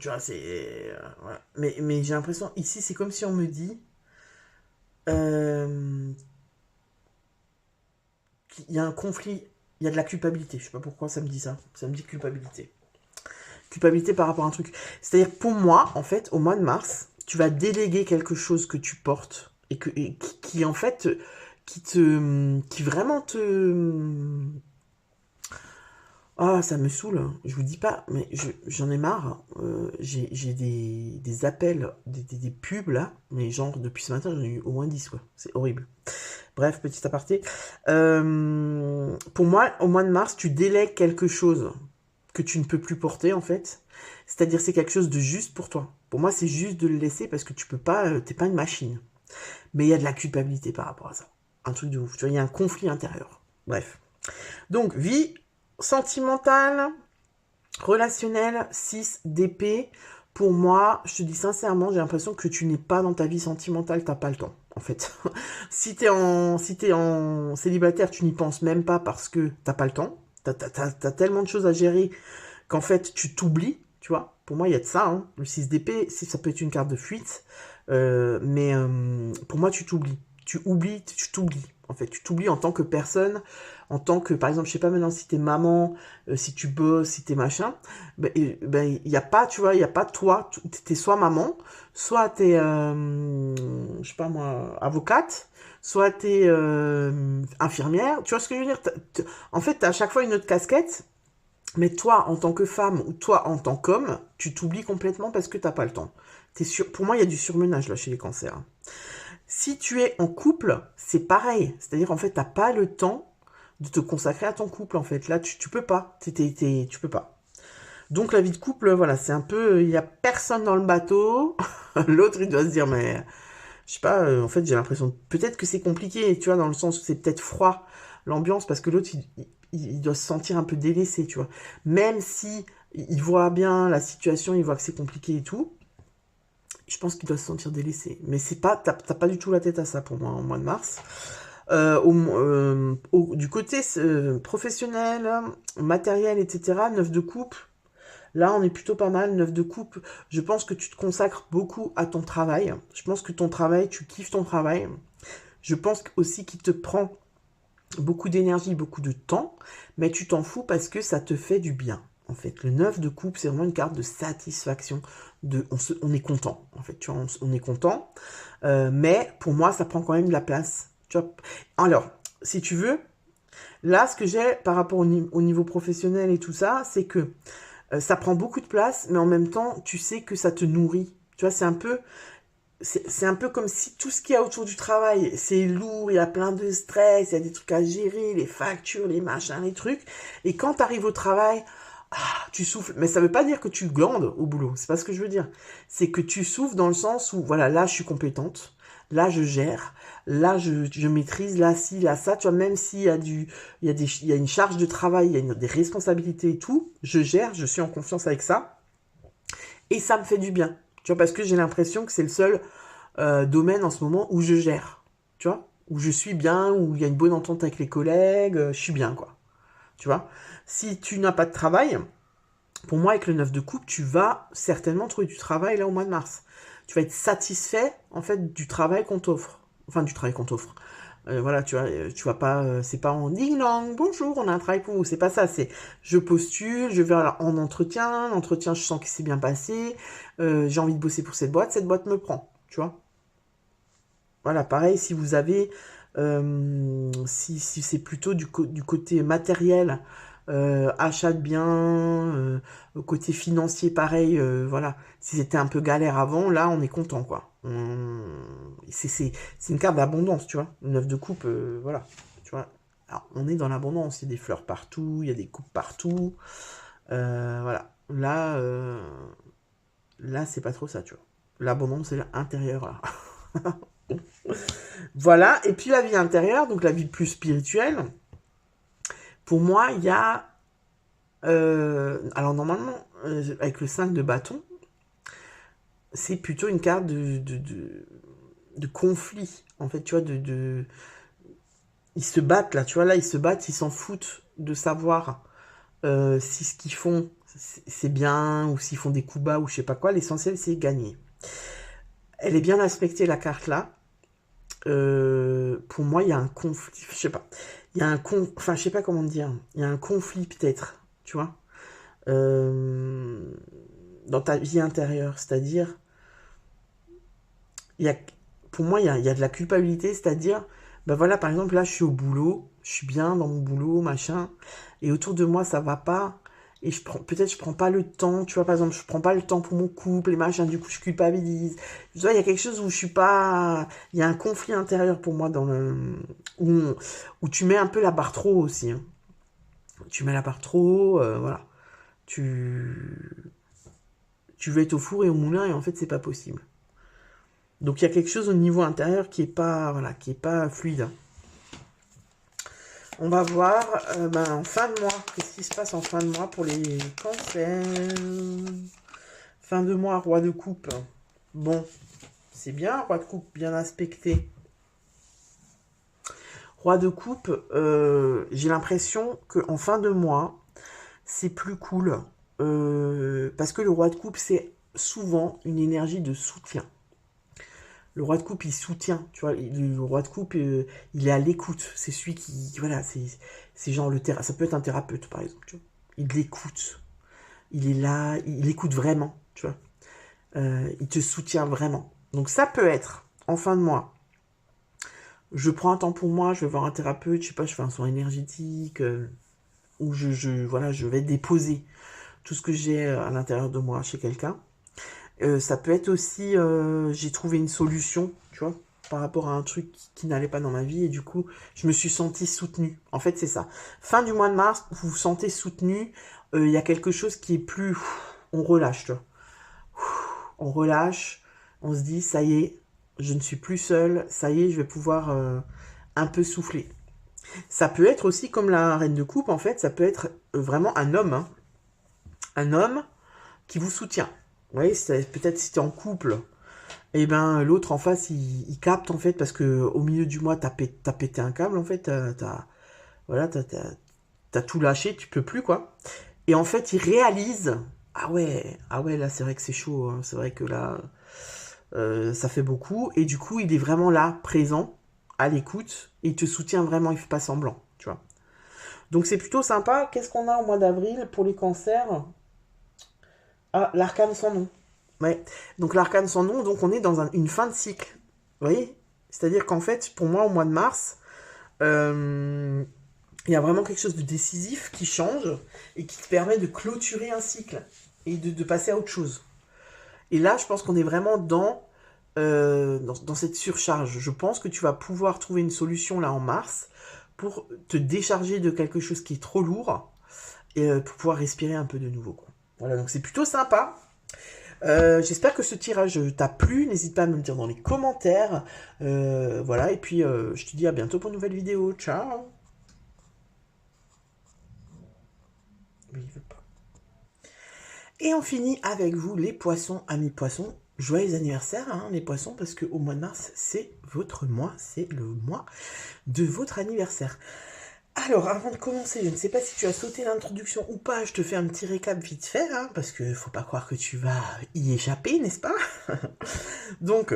tu vois, c'est... voilà. Mais j'ai l'impression, ici, c'est comme si on me dit... qu'il y a un conflit, il y a de la culpabilité. Je sais pas pourquoi ça me dit ça. Ça me dit culpabilité. Culpabilité par rapport à un truc. C'est-à-dire, pour moi, en fait, au mois de mars, tu vas déléguer quelque chose que tu portes et qui en fait, qui vraiment ah, ça me saoule, hein. Je vous dis pas, mais j'en ai marre. J'ai des appels, des pubs là, mais genre depuis ce matin, j'en ai eu au moins 10 quoi. C'est horrible. Bref, petit aparté. Pour moi, au mois de mars, tu délègues quelque chose que tu ne peux plus porter en fait. C'est-à-dire c'est quelque chose de juste pour toi. Pour moi, c'est juste de le laisser parce que tu peux pas, t'es pas une machine. Mais il y a de la culpabilité par rapport à ça. Un truc de ouf. Tu vois, il y a un conflit intérieur. Bref. Donc, vie sentimentale, relationnelle, 6 d'épée. Pour moi, je te dis sincèrement, j'ai l'impression que tu n'es pas dans ta vie sentimentale, t'as pas le temps, en fait. Si t'es en célibataire, tu n'y penses même pas parce que t'as pas le temps. T'as tellement de choses à gérer qu'en fait, tu t'oublies, tu vois. Pour moi, il y a de ça, hein. Le 6 d'épée, ça peut être une carte de fuite. Mais pour moi, tu t'oublies. Tu t'oublies. En fait, tu t'oublies en tant que personne, en tant que, par exemple, je sais pas maintenant si t'es maman, si tu bosses, si t'es machin, ben, il y a pas, tu vois, il y a pas toi, t'es soit maman, soit t'es, je sais pas moi, avocate, soit t'es infirmière, tu vois ce que je veux dire? En fait, t'as à chaque fois une autre casquette, mais toi, en tant que femme, ou toi, en tant qu'homme, tu t'oublies complètement parce que t'as pas le temps. Pour moi, il y a du surmenage, là, chez les cancers. Si tu es en couple, c'est pareil. C'est-à-dire, en fait, t'as pas le temps de te consacrer à ton couple, en fait. Là, tu peux pas. Tu peux pas. Donc, la vie de couple, voilà, c'est un peu... Il y a personne dans le bateau. L'autre, il doit se dire, mais... Je sais pas, en fait, j'ai l'impression... Peut-être que c'est compliqué, tu vois, dans le sens où c'est peut-être froid, l'ambiance, parce que l'autre, il doit se sentir un peu délaissé, tu vois. Même si il voit bien la situation, il voit que c'est compliqué et tout, je pense qu'il doit se sentir délaissé. Mais c'est pas, t'as pas du tout la tête à ça pour moi en mois de mars. Du côté professionnel, matériel, etc., 9 de coupe, là on est plutôt pas mal. 9 de coupe, je pense que tu te consacres beaucoup à ton travail. Je pense que ton travail, tu kiffes ton travail. Je pense aussi qu'il te prend beaucoup d'énergie, beaucoup de temps, mais tu t'en fous parce que ça te fait du bien. En fait, le 9 de coupe, c'est vraiment une carte de satisfaction. On est content, en fait, tu vois, on est content. Mais pour moi, ça prend quand même de la place. Tu vois. Alors, si tu veux, là, ce que j'ai par rapport au niveau professionnel et tout ça, c'est que ça prend beaucoup de place, mais en même temps, tu sais que ça te nourrit. Tu vois, c'est un peu comme si tout ce qu'il y a autour du travail, c'est lourd, il y a plein de stress, il y a des trucs à gérer, les factures, les machins, les trucs. Et quand tu arrives au travail, tu souffles. Mais ça veut pas dire que tu glandes au boulot, c'est pas ce que je veux dire. C'est que tu souffles dans le sens où, voilà, là je suis compétente, là je gère, là je maîtrise, là ci, là ça. Tu vois, même s'il y a il y a une charge de travail, il y a des responsabilités et tout, je gère, je suis en confiance avec ça. Et ça me fait du bien. Tu vois, parce que j'ai l'impression que c'est le seul domaine en ce moment où je gère. Tu vois, où je suis bien, où il y a une bonne entente avec les collègues, je suis bien, quoi. Tu vois, si tu n'as pas de travail, pour moi, avec le 9 de coupe, tu vas certainement trouver du travail là au mois de mars. Tu vas être satisfait, en fait, du travail qu'on t'offre. Enfin, du travail qu'on t'offre. Voilà, tu vois, tu vas pas, c'est pas en ding dong, bonjour, on a un travail pour vous, c'est pas ça, c'est je postule, je vais en entretien, l'entretien je sens que c'est bien passé, j'ai envie de bosser pour cette boîte me prend, tu vois. Voilà, pareil, si vous avez, si c'est plutôt du côté matériel, achat de biens, côté financier, pareil, voilà. Si c'était un peu galère avant, là, on est content, quoi. C'est une carte d'abondance, tu vois. Une 9 de coupe, voilà. Tu vois. Alors, on est dans l'abondance, il y a des fleurs partout, il y a des coupes partout. Voilà. Là, c'est pas trop ça, tu vois. L'abondance, c'est l'intérieur, là. Voilà, et puis la vie intérieure, donc la vie plus spirituelle, pour moi, il y a Alors normalement, avec le 5 de bâton, c'est plutôt une carte de conflit. En fait, tu vois, ils se battent là, tu vois, là, ils se battent, ils s'en foutent de savoir si ce qu'ils font, c'est bien, ou s'ils font des coups bas, ou je sais pas quoi. L'essentiel, c'est gagner. Elle est bien aspectée, la carte là. Pour moi, il y a un conflit, je sais pas. Il y a enfin, je sais pas comment dire. Il y a un conflit peut-être, tu vois, euh, dans ta vie intérieure. C'est-à-dire, il y a, pour moi, il y a de la culpabilité, c'est-à-dire, ben voilà, par exemple, là, je suis au boulot, je suis bien dans mon boulot, machin, et autour de moi, ça va pas, et peut-être je prends pas le temps, tu vois, par exemple, je prends pas le temps pour mon couple, et machin, du coup, je culpabilise. Tu vois, il y a quelque chose où je suis pas, il y a un conflit intérieur pour moi où, où tu mets un peu la barre trop haut aussi, hein. Tu mets la barre trop haut, voilà. Tu veux être au four et au moulin, et en fait, c'est pas possible. Donc il y a quelque chose au niveau intérieur qui est pas, voilà, qui est pas fluide. On va voir en fin de mois, qu'est-ce qui se passe en fin de mois pour les cancers. Fin de mois, roi de coupe. Bon, c'est bien, roi de coupe bien aspecté. Roi de coupe, j'ai l'impression qu'en fin de mois, c'est plus cool. Parce que le roi de coupe, c'est souvent une énergie de soutien. Le roi de coupe, il soutient, tu vois. Le roi de coupe, il est à l'écoute. C'est celui qui, voilà, c'est genre ça peut être un thérapeute, par exemple, tu vois. Il l'écoute. Il est là, il écoute vraiment, tu vois. Il te soutient vraiment. Donc ça peut être, en fin de mois, je prends un temps pour moi, je vais voir un thérapeute, je sais pas, je fais un soin énergétique, où voilà, je vais déposer tout ce que j'ai à l'intérieur de moi chez quelqu'un. Ça peut être aussi, j'ai trouvé une solution, tu vois, par rapport à un truc qui n'allait pas dans ma vie, et du coup, je me suis sentie soutenue. En fait, c'est ça. Fin du mois de mars, vous vous sentez soutenu, il y a quelque chose qui est plus... On relâche, tu vois. On relâche, on se dit, ça y est, je ne suis plus seule, ça y est, je vais pouvoir un peu souffler. Ça peut être aussi comme la reine de coupe, en fait, ça peut être vraiment un homme, hein. Un homme qui vous soutient. Vous voyez, peut-être si tu es en couple, et ben l'autre en face, il capte en fait, parce que au milieu du mois, t'as pété un câble en fait, voilà, t'as tout lâché, tu peux plus quoi. Et en fait, il réalise, ah ouais, là c'est vrai que c'est chaud, hein, c'est vrai que là, ça fait beaucoup, et du coup, il est vraiment là, présent, à l'écoute, et il te soutient vraiment, il fait pas semblant, tu vois. Donc c'est plutôt sympa. Qu'est-ce qu'on a au mois d'avril pour les cancers? Ah, l'arcane sans nom. Ouais. Donc l'arcane sans nom, donc on est dans une fin de cycle. Vous voyez? C'est-à-dire qu'en fait, pour moi, au mois de mars, euh, il y a vraiment quelque chose de décisif qui change et qui te permet de clôturer un cycle et de passer à autre chose. Et là, je pense qu'on est vraiment dans cette surcharge. Je pense que tu vas pouvoir trouver une solution là en mars pour te décharger de quelque chose qui est trop lourd et pour pouvoir respirer un peu de nouveau, quoi. Voilà, donc c'est plutôt sympa. J'espère que ce tirage t'a plu. N'hésite pas à me le dire dans les commentaires. Voilà, et puis je te dis à bientôt pour une nouvelle vidéo. Ciao. Mais il veut pas. Et on finit avec vous, les poissons, amis poissons. Joyeux anniversaire, hein, les poissons, parce qu'au mois de mars, c'est votre mois, c'est le mois de votre anniversaire. Alors, avant de commencer, je ne sais pas si tu as sauté l'introduction ou pas, je te fais un petit récap vite fait, hein, parce que faut pas croire que tu vas y échapper, n'est-ce pas? Donc,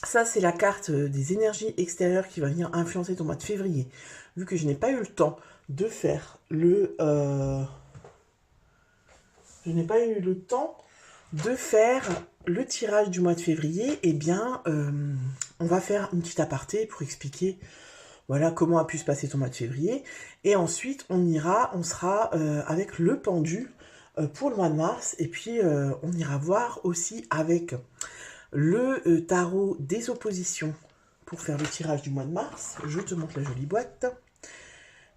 ça, c'est la carte des énergies extérieures qui va venir influencer ton mois de février. Vu que je n'ai pas eu le temps de faire je n'ai pas eu le temps de faire le tirage du mois de février, eh bien, on va faire une petite aparté pour expliquer, voilà, comment a pu se passer ton mois de février. Et ensuite, on sera avec le pendu pour le mois de mars. Et puis, on ira voir aussi avec le tarot des oppositions pour faire le tirage du mois de mars. Je te montre la jolie boîte.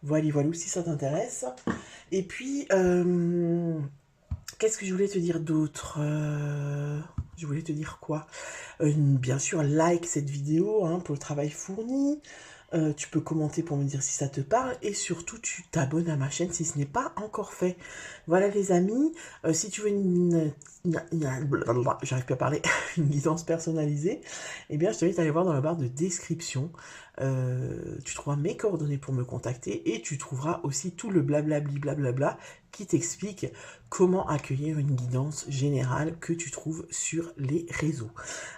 Voilà, voilà, si ça t'intéresse. Et puis, qu'est-ce que je voulais te dire d'autre? Je voulais te dire quoi? Bien sûr, like cette vidéo hein, pour le travail fourni. Tu peux commenter pour me dire si ça te parle et surtout tu t'abonnes à ma chaîne si ce n'est pas encore fait. Voilà les amis, si tu veux j'arrive plus à parler, une guidance personnalisée, eh bien je t'invite à aller voir dans la barre de description. Tu trouveras mes coordonnées pour me contacter et tu trouveras aussi tout le blablabli blablabla qui t'explique comment accueillir une guidance générale que tu trouves sur les réseaux.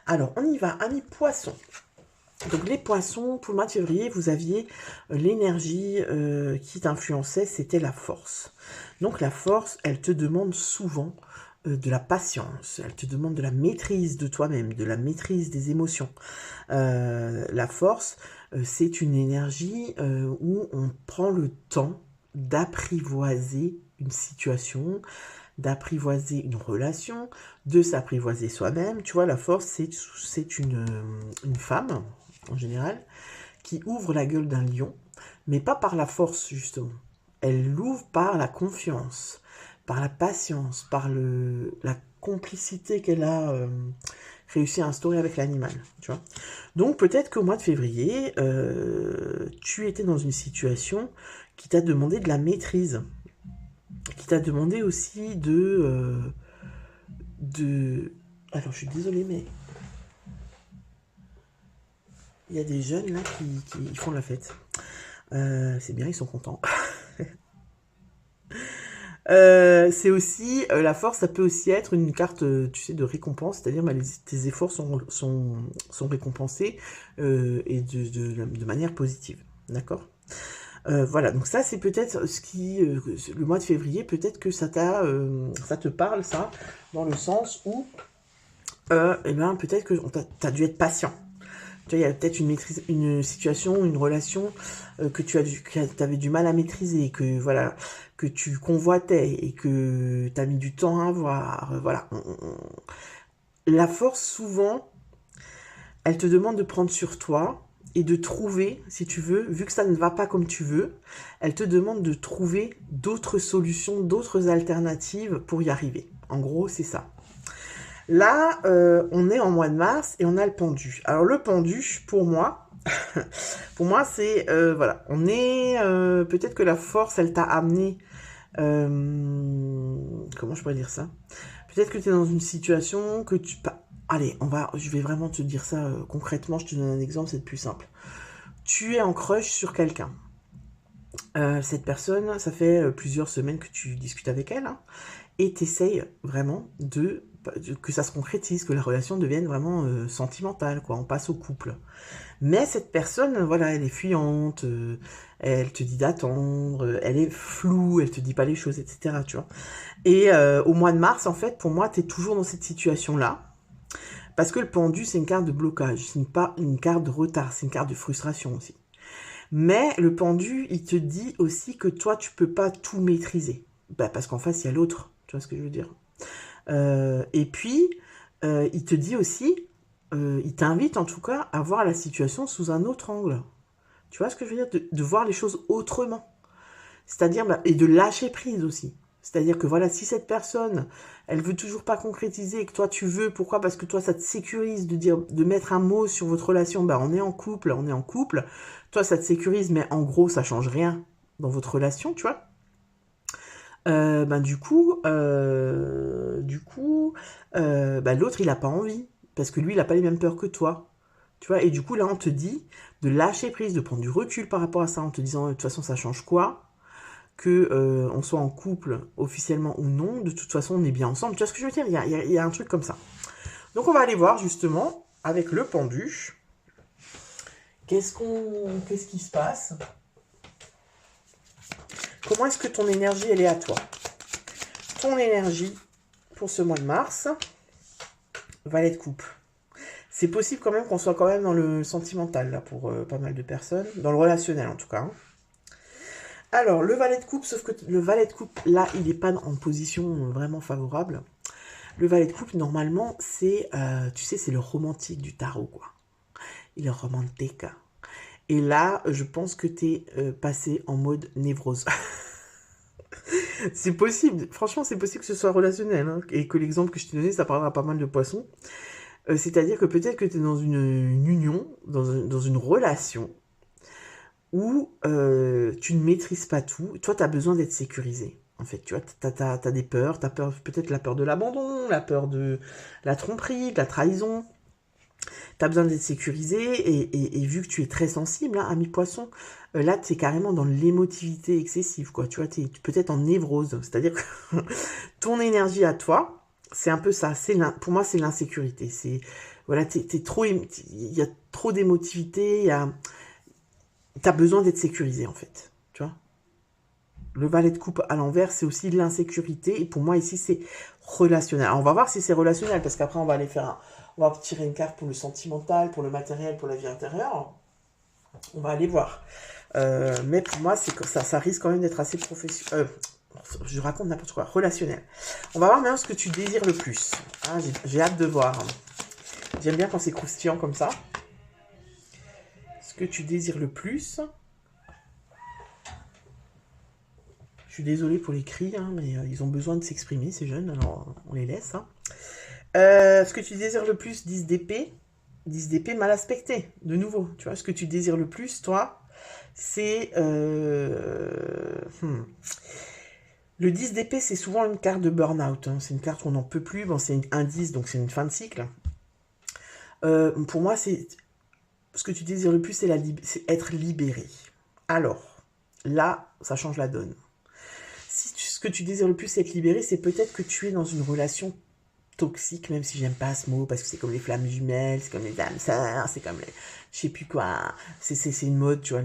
Alors on y va, amis poissons. Donc les poissons, pour le mois de février, vous aviez l'énergie qui t'influençait, c'était la force. Donc la force, elle te demande souvent de la patience, elle te demande de la maîtrise de toi-même, de la maîtrise des émotions. La force, c'est une énergie où on prend le temps d'apprivoiser une situation, d'apprivoiser une relation, de s'apprivoiser soi-même. Tu vois, la force, c'est une femme, en général, qui ouvre la gueule d'un lion, mais pas par la force, justement. Elle l'ouvre par la confiance, par la patience, par la complicité qu'elle a réussi à instaurer avec l'animal, tu vois. Donc, peut-être qu'au mois de février, tu étais dans une situation qui t'a demandé de la maîtrise, qui t'a demandé aussi Alors, je suis désolée, mais il y a des jeunes là qui font la fête. C'est bien, ils sont contents. C'est aussi la force, ça peut aussi être une carte, tu sais, de récompense, c'est-à-dire bah, tes efforts sont récompensés et de manière positive, d'accord. Voilà, donc ça c'est peut-être ce qui, le mois de février, peut-être que ça te parle ça, dans le sens où, eh ben, peut-être que t'as dû être patient. Tu vois, il y a peut-être une situation, une relation que tu avais du mal à maîtriser, que voilà, que tu convoitais et que tu as mis du temps à avoir. Voilà. La force, souvent, elle te demande de prendre sur toi et de trouver, si tu veux, vu que ça ne va pas comme tu veux, elle te demande de trouver d'autres solutions, d'autres alternatives pour y arriver. En gros, c'est ça. Là, on est en mois de mars et on a le pendu. Alors le pendu, pour moi, c'est, voilà, on est, peut-être que la force, elle t'a amené, comment je pourrais dire ça? Peut-être que tu es dans une situation que tu... Allez, je vais vraiment te dire ça concrètement, je te donne un exemple, c'est le plus simple. Tu es en crush sur quelqu'un. Cette personne, ça fait plusieurs semaines que tu discutes avec elle, hein, et tu essayes vraiment que ça se concrétise, que la relation devienne vraiment sentimentale, quoi. On passe au couple. Mais cette personne, voilà, elle est fuyante, elle te dit d'attendre, elle est floue, elle te dit pas les choses, etc. Tu vois. Et au mois de mars, en fait, pour moi, tu es toujours dans cette situation-là. Parce que le pendu, c'est une carte de blocage, c'est pas une carte de retard, c'est une carte de frustration aussi. Mais le pendu, il te dit aussi que toi, tu peux pas tout maîtriser. Bah, parce qu'en face, il y a l'autre. Tu vois ce que je veux dire? Et puis, il te dit aussi, il t'invite en tout cas à voir la situation sous un autre angle. Tu vois ce que je veux dire? De voir les choses autrement. C'est-à-dire, bah, et de lâcher prise aussi. C'est-à-dire que voilà, si cette personne, elle veut toujours pas concrétiser et que toi tu veux, pourquoi? Parce que toi ça te sécurise de mettre un mot sur votre relation, bah on est en couple, Toi ça te sécurise, mais en gros ça change rien dans votre relation, tu vois. Ben l'autre il a pas envie parce que lui il a pas les mêmes peurs que toi, tu vois. Et du coup là on te dit de lâcher prise, de prendre du recul par rapport à ça en te disant de toute façon ça change quoi que on soit en couple officiellement ou non, de toute façon on est bien ensemble. Tu vois ce que je veux dire? Il y a un truc comme ça. Donc on va aller voir justement avec le pendu. Qu'est-ce qui se passe? Comment est-ce que ton énergie elle est à toi? Ton énergie pour ce mois de mars, valet de coupe. C'est possible quand même qu'on soit quand même dans le sentimental là pour pas mal de personnes, dans le relationnel en tout cas. Hein. Alors, le valet de coupe, sauf que le valet de coupe, là, il n'est pas en position vraiment favorable. Le valet de coupe, normalement, c'est, tu sais, c'est le romantique du tarot, quoi. Il est romantique. Et là, je pense que tu es passé en mode névrose. C'est possible, franchement, c'est possible que ce soit relationnel, hein, et que l'exemple que je t'ai donné, ça parlera pas mal de poissons. C'est-à-dire que peut-être que tu es dans une union, dans une relation, où tu ne maîtrises pas tout. Toi, tu as besoin d'être sécurisé. En fait, tu vois, t'as des peurs, t'as peur, peut-être la peur de l'abandon, la peur de la tromperie, de la trahison. T'as besoin d'être sécurisé et vu que tu es très sensible, hein, ami poisson, là, tu es carrément dans l'émotivité excessive, quoi. Tu vois, tu es peut-être en névrose. C'est-à-dire que ton énergie à toi, c'est un peu ça. Pour moi, c'est l'insécurité. C'est, voilà, t'es trop, il y a trop d'émotivité, t'as besoin d'être sécurisé, en fait. Tu vois. Le valet de coupe à l'envers, c'est aussi de l'insécurité. Et pour moi, ici, c'est relationnel. Alors, on va voir si c'est relationnel, parce qu'après, on va aller on va tirer une carte pour le sentimental, pour le matériel, pour la vie intérieure. On va aller voir. Mais pour moi, c'est que ça risque quand même d'être assez professionnel. Je raconte n'importe quoi. Relationnel. On va voir maintenant ce que tu désires le plus. Ah, j'ai hâte de voir. J'aime bien quand c'est croustillant comme ça. Ce que tu désires le plus. Je suis désolée pour les cris, hein, mais ils ont besoin de s'exprimer, ces jeunes, alors on les laisse. Hein. Ce que tu désires le plus, 10 d'épée. 10 d'épée mal aspecté, de nouveau. Tu vois, ce que tu désires le plus, toi, c'est... Le 10 d'épée, c'est souvent une carte de burn-out. Hein. C'est une carte où on n'en peut plus. Bon, c'est un 10, donc c'est une fin de cycle. Pour moi, c'est... Ce que tu désires le plus, c'est être libéré. Alors, là, ça change la donne. Si ce que tu désires le plus, c'est être libéré, c'est peut-être que tu es dans une relation toxique, même si j'aime pas ce mot, parce que c'est comme les flammes jumelles, c'est comme les âmes sœurs, c'est comme les... Je sais plus quoi. C'est une mode, tu vois.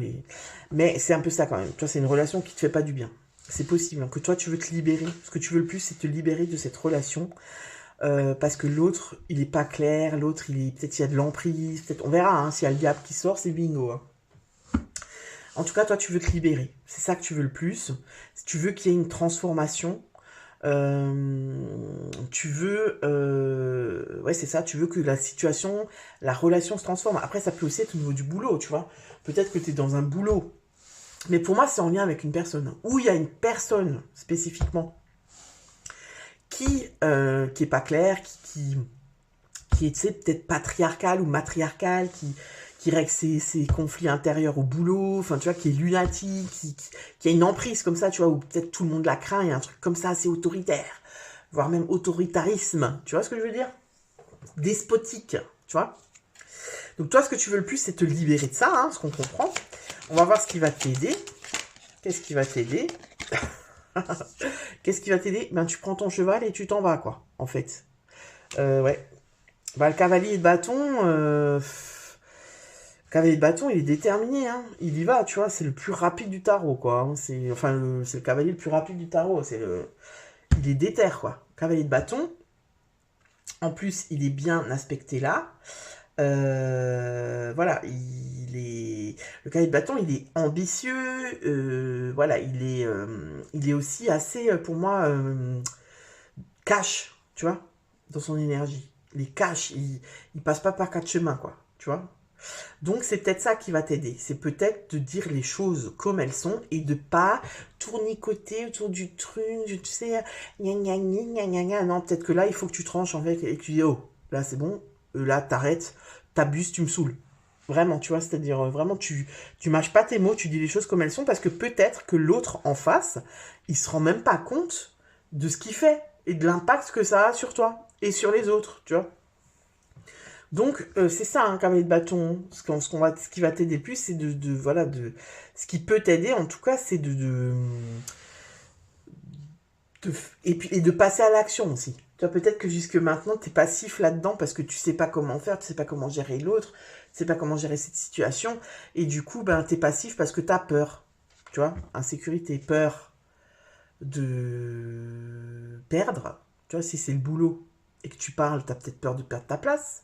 Mais c'est un peu ça quand même. Tu vois, c'est une relation qui te fait pas du bien. C'est possible hein, que toi, tu veux te libérer. Ce que tu veux le plus, c'est te libérer de cette relation. Parce que l'autre, il est pas clair. L'autre, peut-être il y a de l'emprise. Peut-être, on verra. Hein, s'il y a le diable qui sort, c'est bingo. Hein. En tout cas, toi, tu veux te libérer. C'est ça que tu veux le plus. Tu veux qu'il y ait une transformation. Tu veux... ouais, c'est ça. Tu veux que la situation, la relation se transforme. Après, ça peut aussi être au niveau du boulot, tu vois. Peut-être que tu es dans un boulot. Mais pour moi, c'est en lien avec une personne. Où il y a une personne, spécifiquement, qui est pas claire, qui est, tu sais, peut-être patriarcale ou matriarcale, qui règle ses conflits intérieurs au boulot, enfin, tu vois, qui est lunatique, qui a une emprise comme ça, tu vois, où peut-être tout le monde la craint, il y a un truc comme ça assez autoritaire, voire même autoritarisme, tu vois ce que je veux dire? Despotique, tu vois? Donc toi, ce que tu veux le plus, c'est te libérer de ça, hein, ce qu'on comprend. On va voir ce qui va t'aider. Qu'est-ce qui va t'aider? Qu'est-ce qui va t'aider? Ben, tu prends ton cheval et tu t'en vas, quoi, en fait. Ouais. Bah, le cavalier de bâton... Cavalier de bâton, il est déterminé, hein. Il y va, tu vois, c'est le plus rapide du tarot, quoi. Hein. C'est le cavalier le plus rapide du tarot. Il est déter, quoi. Cavalier de bâton. En plus, il est bien aspecté là. Voilà, le cavalier de bâton, il est ambitieux. Voilà, il est aussi assez, pour moi, cash, tu vois, dans son énergie. Il est cash, il passe pas par quatre chemins, quoi. Tu vois. Donc c'est peut-être ça qui va t'aider. C'est peut-être de dire les choses comme elles sont et de pas tournicoter autour du truc, tu sais, gna gna gna gna gna. Non, peut-être que là, il faut que tu tranches en fait et que tu dis, oh, là c'est bon, là t'arrêtes, t'abuses, tu me saoules. Vraiment, tu vois, c'est-à-dire vraiment, tu mâches pas tes mots, tu dis les choses comme elles sont parce que peut-être que l'autre en face, il se rend même pas compte de ce qu'il fait et de l'impact que ça a sur toi et sur les autres, tu vois. Donc c'est ça un cavalier de bâton. Ce qui va t'aider le plus, c'est voilà ce qui peut t'aider en tout cas, c'est et de passer à l'action aussi. Tu vois peut-être que jusque maintenant t'es passif là-dedans parce que tu sais pas comment faire, tu sais pas comment gérer l'autre, tu sais pas comment gérer cette situation et du coup ben t'es passif parce que t'as peur. Tu vois, insécurité, peur de perdre. Tu vois si c'est le boulot et que tu parles, t'as peut-être peur de perdre ta place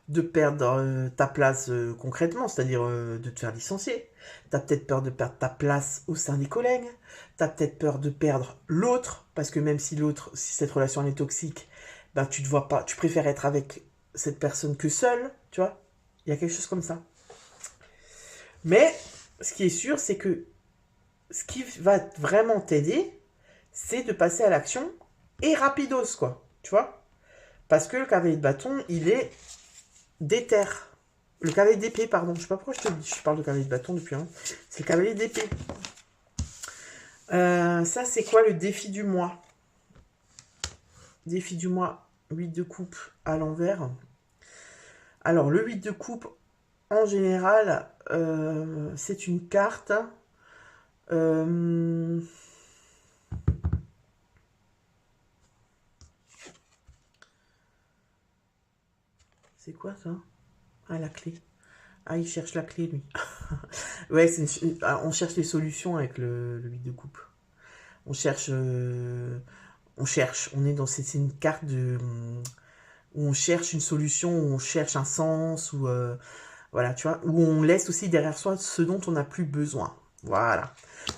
de perdre ta place concrètement, c'est-à-dire de te faire licencier. Tu as peut-être peur de perdre ta place au sein des collègues. Tu as peut-être peur de perdre l'autre, parce que même si l'autre, si cette relation est toxique, ben tu te vois pas, tu préfères être avec cette personne que seule, tu vois. Il y a quelque chose comme ça. Mais ce qui est sûr, c'est que ce qui va vraiment t'aider, c'est de passer à l'action et rapidos, quoi. Tu vois. Parce que le cavalier de bâton, il est déter. Le cavalier d'épée, pardon. Je sais pas pourquoi je parle de cavalier de bâton depuis un. C'est le cavalier d'épée. Ça, c'est quoi le défi du mois? Défi du mois, 8 de coupe à l'envers. Alors, le 8 de coupe, en général, c'est une carte. C'est quoi ça? Ah, la clé. Ah, il cherche la clé, lui. Ouais, on cherche les solutions avec le 8 de coupe. On cherche. On est dans. C'est une carte où on cherche une solution, où on cherche un sens, où. Voilà, tu vois. Où on laisse aussi derrière soi ce dont on n'a plus besoin. Voilà.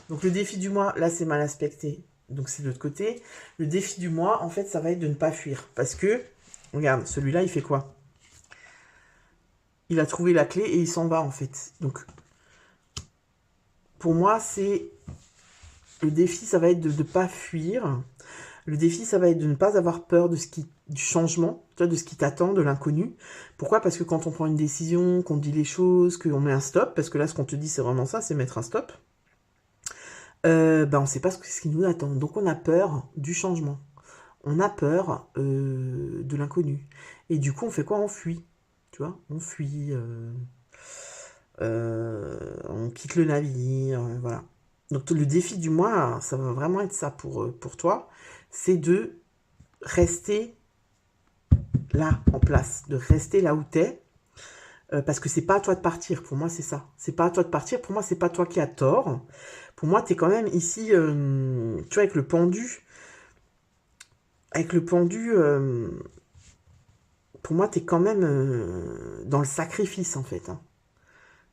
Donc le défi du mois, là, c'est mal aspecté. Donc c'est de l'autre côté. Le défi du mois, en fait, ça va être de ne pas fuir. Parce que, regarde, celui-là, il fait quoi? Il a trouvé la clé et il s'en va, en fait. Donc, pour moi, c'est... Le défi, ça va être de ne pas fuir. Le défi, ça va être de ne pas avoir peur de du changement, de ce qui t'attend, de l'inconnu. Pourquoi? Parce que quand on prend une décision, qu'on dit les choses, qu'on met un stop, parce que là, ce qu'on te dit, c'est vraiment ça, c'est mettre un stop. On ne sait pas ce qui nous attend. Donc, on a peur du changement. On a peur de l'inconnu. Et du coup, on fait quoi? On fuit. Tu vois? On fuit. On quitte le navire. Voilà. Donc, le défi du mois, ça va vraiment être ça pour toi. C'est de rester là, en place. De rester là où t'es. Parce que c'est pas à toi de partir. Pour moi, c'est ça. C'est pas à toi de partir. Pour moi, c'est pas toi qui as tort. Pour moi, t'es quand même ici, tu vois, avec le pendu. Avec le pendu, pour moi, t'es quand même dans le sacrifice, en fait. Hein.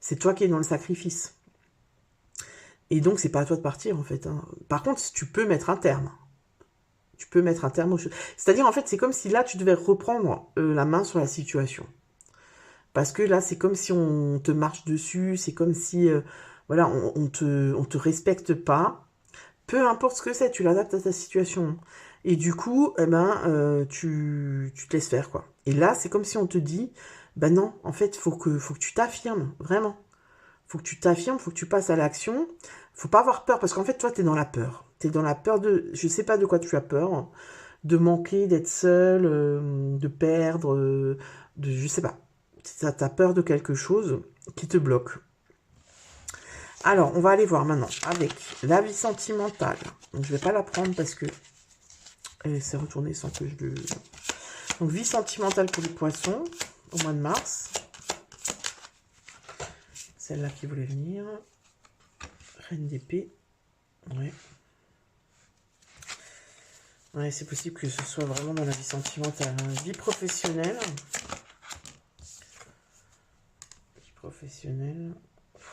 C'est toi qui es dans le sacrifice. Et donc, c'est pas à toi de partir, en fait. Hein. Par contre, tu peux mettre un terme. Tu peux mettre un terme aux choses. C'est-à-dire, en fait, c'est comme si là, tu devais reprendre la main sur la situation. Parce que là, c'est comme si on te marche dessus, c'est comme si, voilà, on te respecte pas. Peu importe ce que c'est, tu l'adaptes à ta situation. Et du coup, eh ben, tu te laisses faire, quoi. Et là, c'est comme si on te dit, ben non, en fait, faut que tu t'affirmes, vraiment. Faut que tu t'affirmes, faut que tu passes à l'action. Faut pas avoir peur, parce qu'en fait, toi, t'es dans la peur. T'es dans la peur de, je sais pas de quoi tu as peur, de manquer, d'être seul, de perdre, je sais pas. T'as peur de quelque chose qui te bloque. Alors, on va aller voir maintenant avec la vie sentimentale. Donc, je vais pas la prendre parce que elle s'est retournée sans que je le... Donc, vie sentimentale pour les poissons au mois de mars. Celle-là qui voulait venir. Reine d'épée. Ouais. Ouais, c'est possible que ce soit vraiment dans la vie sentimentale. Hein. Vie professionnelle. Vie professionnelle.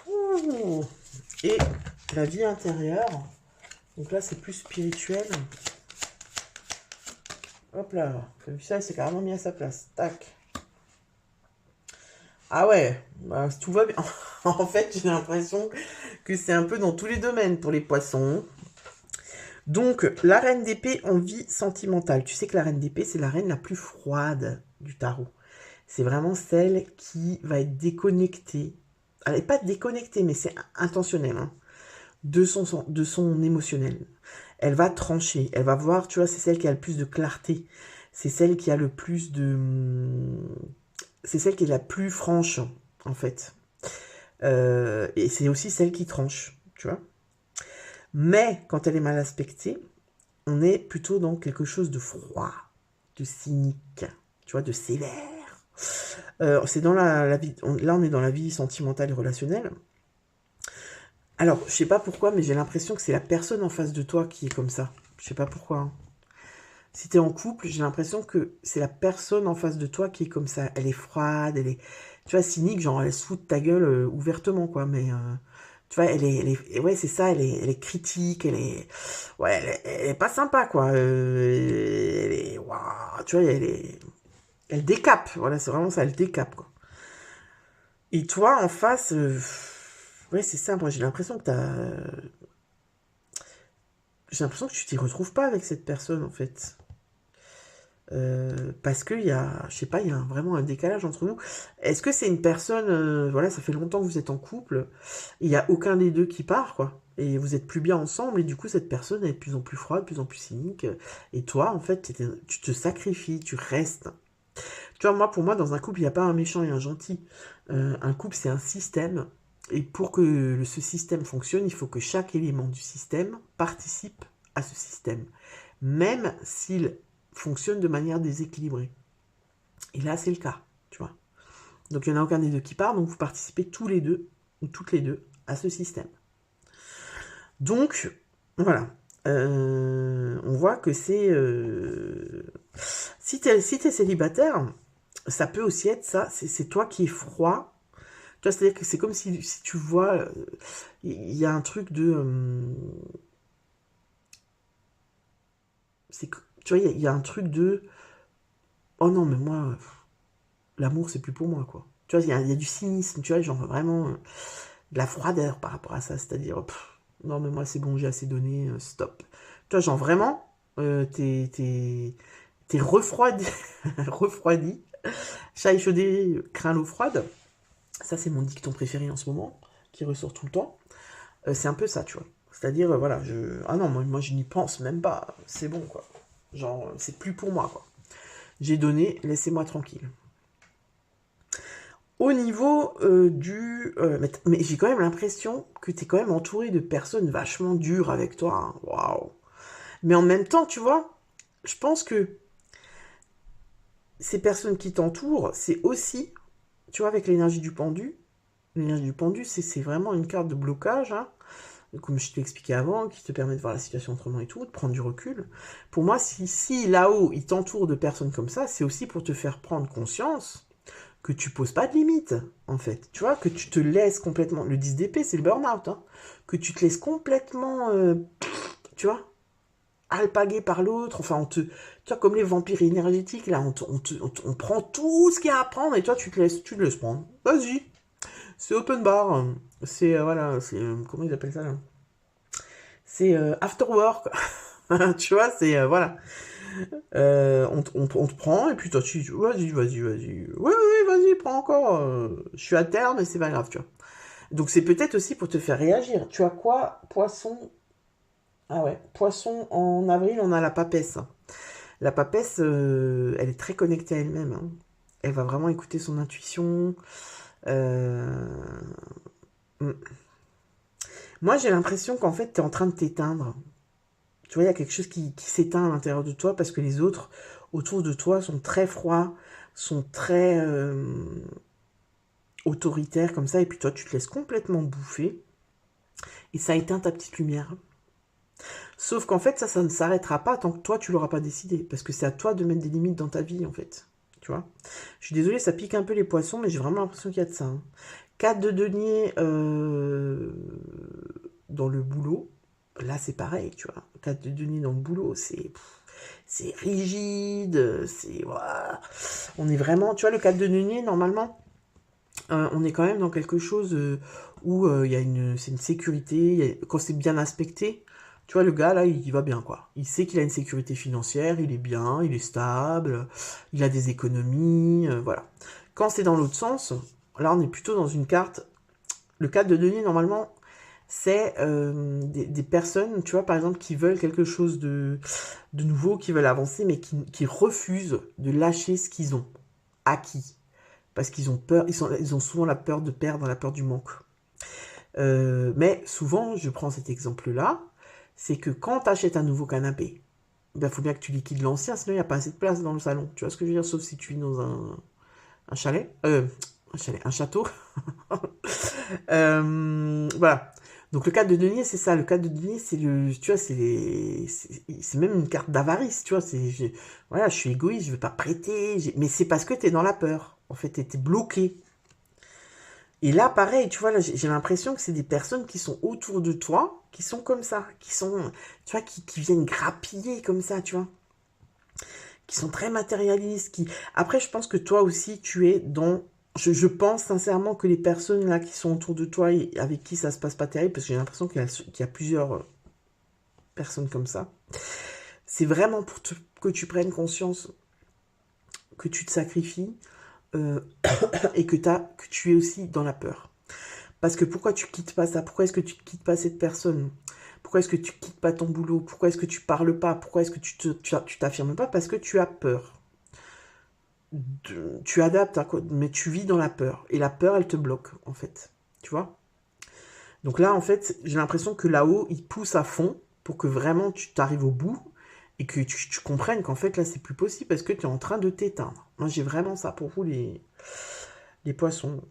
Ouh. Et la vie intérieure. Donc là, c'est plus spirituel. Hop là. Comme ça, c'est carrément mis à sa place. Tac. Ah ouais, bah, tout va bien. En fait, j'ai l'impression que c'est un peu dans tous les domaines pour les poissons. Donc, la reine d'épée en vie sentimentale. Tu sais que la reine d'épée, c'est la reine la plus froide du tarot. C'est vraiment celle qui va être déconnectée. Elle n'est pas déconnectée, mais c'est intentionnel. Hein, de son émotionnel. Elle va trancher. Elle va voir, tu vois, c'est celle qui a le plus de clarté. C'est celle qui a le plus de... C'est celle qui est la plus franche, en fait. Et c'est aussi celle qui tranche, tu vois. Mais quand elle est mal aspectée, on est plutôt dans quelque chose de froid, de cynique, tu vois, de sévère. C'est dans la vie. Là, on est dans la vie sentimentale et relationnelle. Alors, je sais pas pourquoi, mais j'ai l'impression que c'est la personne en face de toi qui est comme ça. Je sais pas pourquoi. Hein. Si t'es en couple, j'ai l'impression que c'est la personne en face de toi qui est comme ça. Elle est froide, elle est, tu vois, cynique, genre elle se fout de ta gueule ouvertement, quoi. Mais tu vois, ouais, c'est ça, elle est critique, ouais, elle est pas sympa, quoi. Elle est, waouh, tu vois, elle décape. Voilà, c'est vraiment ça, elle décape, quoi. Et toi, en face, ouais, c'est ça. Moi, j'ai l'impression que tu t'y retrouves pas avec cette personne, en fait. Parce qu'il y a, je sais pas, il y a vraiment un décalage entre nous. Est-ce que c'est une personne, voilà, ça fait longtemps que vous êtes en couple, il n'y a aucun des deux qui part, quoi. Et vous êtes plus bien ensemble, et du coup, cette personne est de plus en plus froide, de plus en plus cynique. Et toi, en fait, tu te sacrifies, tu restes. Tu vois, moi, pour moi, dans un couple, il n'y a pas un méchant et un gentil. Un couple, c'est un système. Et pour que ce système fonctionne, il faut que chaque élément du système participe à ce système. Même s'il fonctionne de manière déséquilibrée. Et là, c'est le cas, tu vois. Donc, il n'y en a aucun des deux qui part, donc vous participez tous les deux, ou toutes les deux, à ce système. Donc, voilà. On voit que c'est... Si t'es célibataire, ça peut aussi être ça, c'est toi qui es froid. Tu vois, c'est-à-dire que c'est comme si tu vois, il y a un truc de... tu vois, il y a un truc de... Oh non, mais moi, l'amour, c'est plus pour moi, quoi. Tu vois, il y a du cynisme, tu vois, genre vraiment de la froideur par rapport à ça. C'est-à-dire, non, mais moi, c'est bon, j'ai assez donné, stop. Tu vois, genre vraiment, t'es refroidi, refroidi. Chat échaudé craint l'eau froide. Ça, c'est mon dicton préféré en ce moment, qui ressort tout le temps. C'est un peu ça, tu vois. C'est-à-dire, voilà, ah non, moi, je n'y pense même pas. C'est bon, quoi. Genre, c'est plus pour moi, quoi. J'ai donné, laissez-moi tranquille. Au niveau mais j'ai quand même l'impression que tu es quand même entouré de personnes vachement dures avec toi. Hein. Waouh. Mais en même temps, tu vois, je pense que ces personnes qui t'entourent, c'est aussi, tu vois, avec l'énergie du pendu, c'est vraiment une carte de blocage, hein, comme je t'ai expliqué avant, qui te permet de voir la situation autrement et tout, de prendre du recul. Pour moi, si là-haut, il t'entoure de personnes comme ça, c'est aussi pour te faire prendre conscience que tu poses pas de limites, en fait. Tu vois, que tu te laisses complètement... Le 10 d'épée, c'est le burn-out, hein. Que tu te laisses complètement, tu vois, alpaguer par l'autre. Enfin, tu vois, comme les vampires énergétiques, là, on prend tout ce qu'il y a à prendre et toi, tu te laisses prendre. Vas-y. C'est open bar. C'est, voilà, c'est... comment ils appellent ça, là? C'est after work. Tu vois, c'est, voilà. On te prend, et puis toi, vas-y. Oui, oui, vas-y, prends encore. Je suis à terre, mais c'est pas grave, tu vois. Donc c'est peut-être aussi pour te faire réagir. Tu as quoi, poisson? Ah ouais, poisson, en avril, on a la papesse. La papesse, elle est très connectée à elle-même. Hein. Elle va vraiment écouter son intuition. Euh, mm. Moi, j'ai l'impression qu'en fait, tu es en train de t'éteindre. Tu vois, il y a quelque chose qui s'éteint à l'intérieur de toi parce que les autres autour de toi sont très froids, sont très autoritaires comme ça, et puis toi, tu te laisses complètement bouffer, et ça éteint ta petite lumière. Sauf qu'en fait, ça ne s'arrêtera pas tant que toi, tu l'auras pas décidé, parce que c'est à toi de mettre des limites dans ta vie, en fait. Tu vois. Je suis désolée, ça pique un peu les poissons, mais j'ai vraiment l'impression qu'il y a de ça. Hein. 4 de denier dans le boulot, là c'est pareil, tu vois. 4 de denier dans le boulot, c'est rigide, c'est... Voilà. On est vraiment... Tu vois, le 4 de denier, normalement, on est quand même dans quelque chose où c'est une sécurité, quand c'est bien inspecté, tu vois, le gars, là, il va bien, quoi. Il sait qu'il a une sécurité financière, il est bien, il est stable, il a des économies, voilà. Quand c'est dans l'autre sens, là, on est plutôt dans une carte... Le 4 de denier, normalement, c'est des personnes, tu vois, par exemple, qui veulent quelque chose de nouveau, qui veulent avancer, mais qui refusent de lâcher ce qu'ils ont acquis. Parce qu'ils ont peur, ils ont souvent la peur de perdre, la peur du manque. Mais souvent, je prends cet exemple-là, c'est que quand tu achètes un nouveau canapé, il faut bien que tu liquides l'ancien, sinon il n'y a pas assez de place dans le salon. Tu vois ce que je veux dire? Sauf si tu vis dans un chalet. Un château. Voilà. Donc le 4 de denier, c'est ça. Le 4 de denier, c'est tu vois, c'est même une carte d'avarice, tu vois. Voilà, je suis égoïste, je veux pas prêter, mais c'est parce que t'es dans la peur. En fait, t'es bloqué. Et là, pareil, tu vois, là, j'ai l'impression que c'est des personnes qui sont autour de toi, qui sont comme ça, qui sont, tu vois, qui viennent grappiller comme ça, tu vois, qui sont très matérialistes, Après, je pense que toi aussi, tu es dans... Je pense sincèrement que les personnes là qui sont autour de toi et avec qui ça se passe pas terrible, parce que j'ai l'impression qu'il y a plusieurs personnes comme ça, c'est vraiment pour que tu prennes conscience que tu te sacrifies euh, et que tu es aussi dans la peur. Parce que pourquoi tu quittes pas ça? Pourquoi est-ce que tu quittes pas cette personne? Pourquoi est-ce que tu quittes pas ton boulot? Pourquoi est-ce que tu parles pas? Pourquoi est-ce que tu t'affirmes pas? Parce que tu as peur. Tu adaptes, mais tu vis dans la peur. Et la peur, elle te bloque, en fait. Tu vois? Donc là, en fait, j'ai l'impression que là-haut, il pousse à fond pour que vraiment tu t'arrives au bout et que tu comprennes qu'en fait, là, c'est plus possible parce que tu es en train de t'éteindre. Moi, j'ai vraiment ça pour vous, les poissons.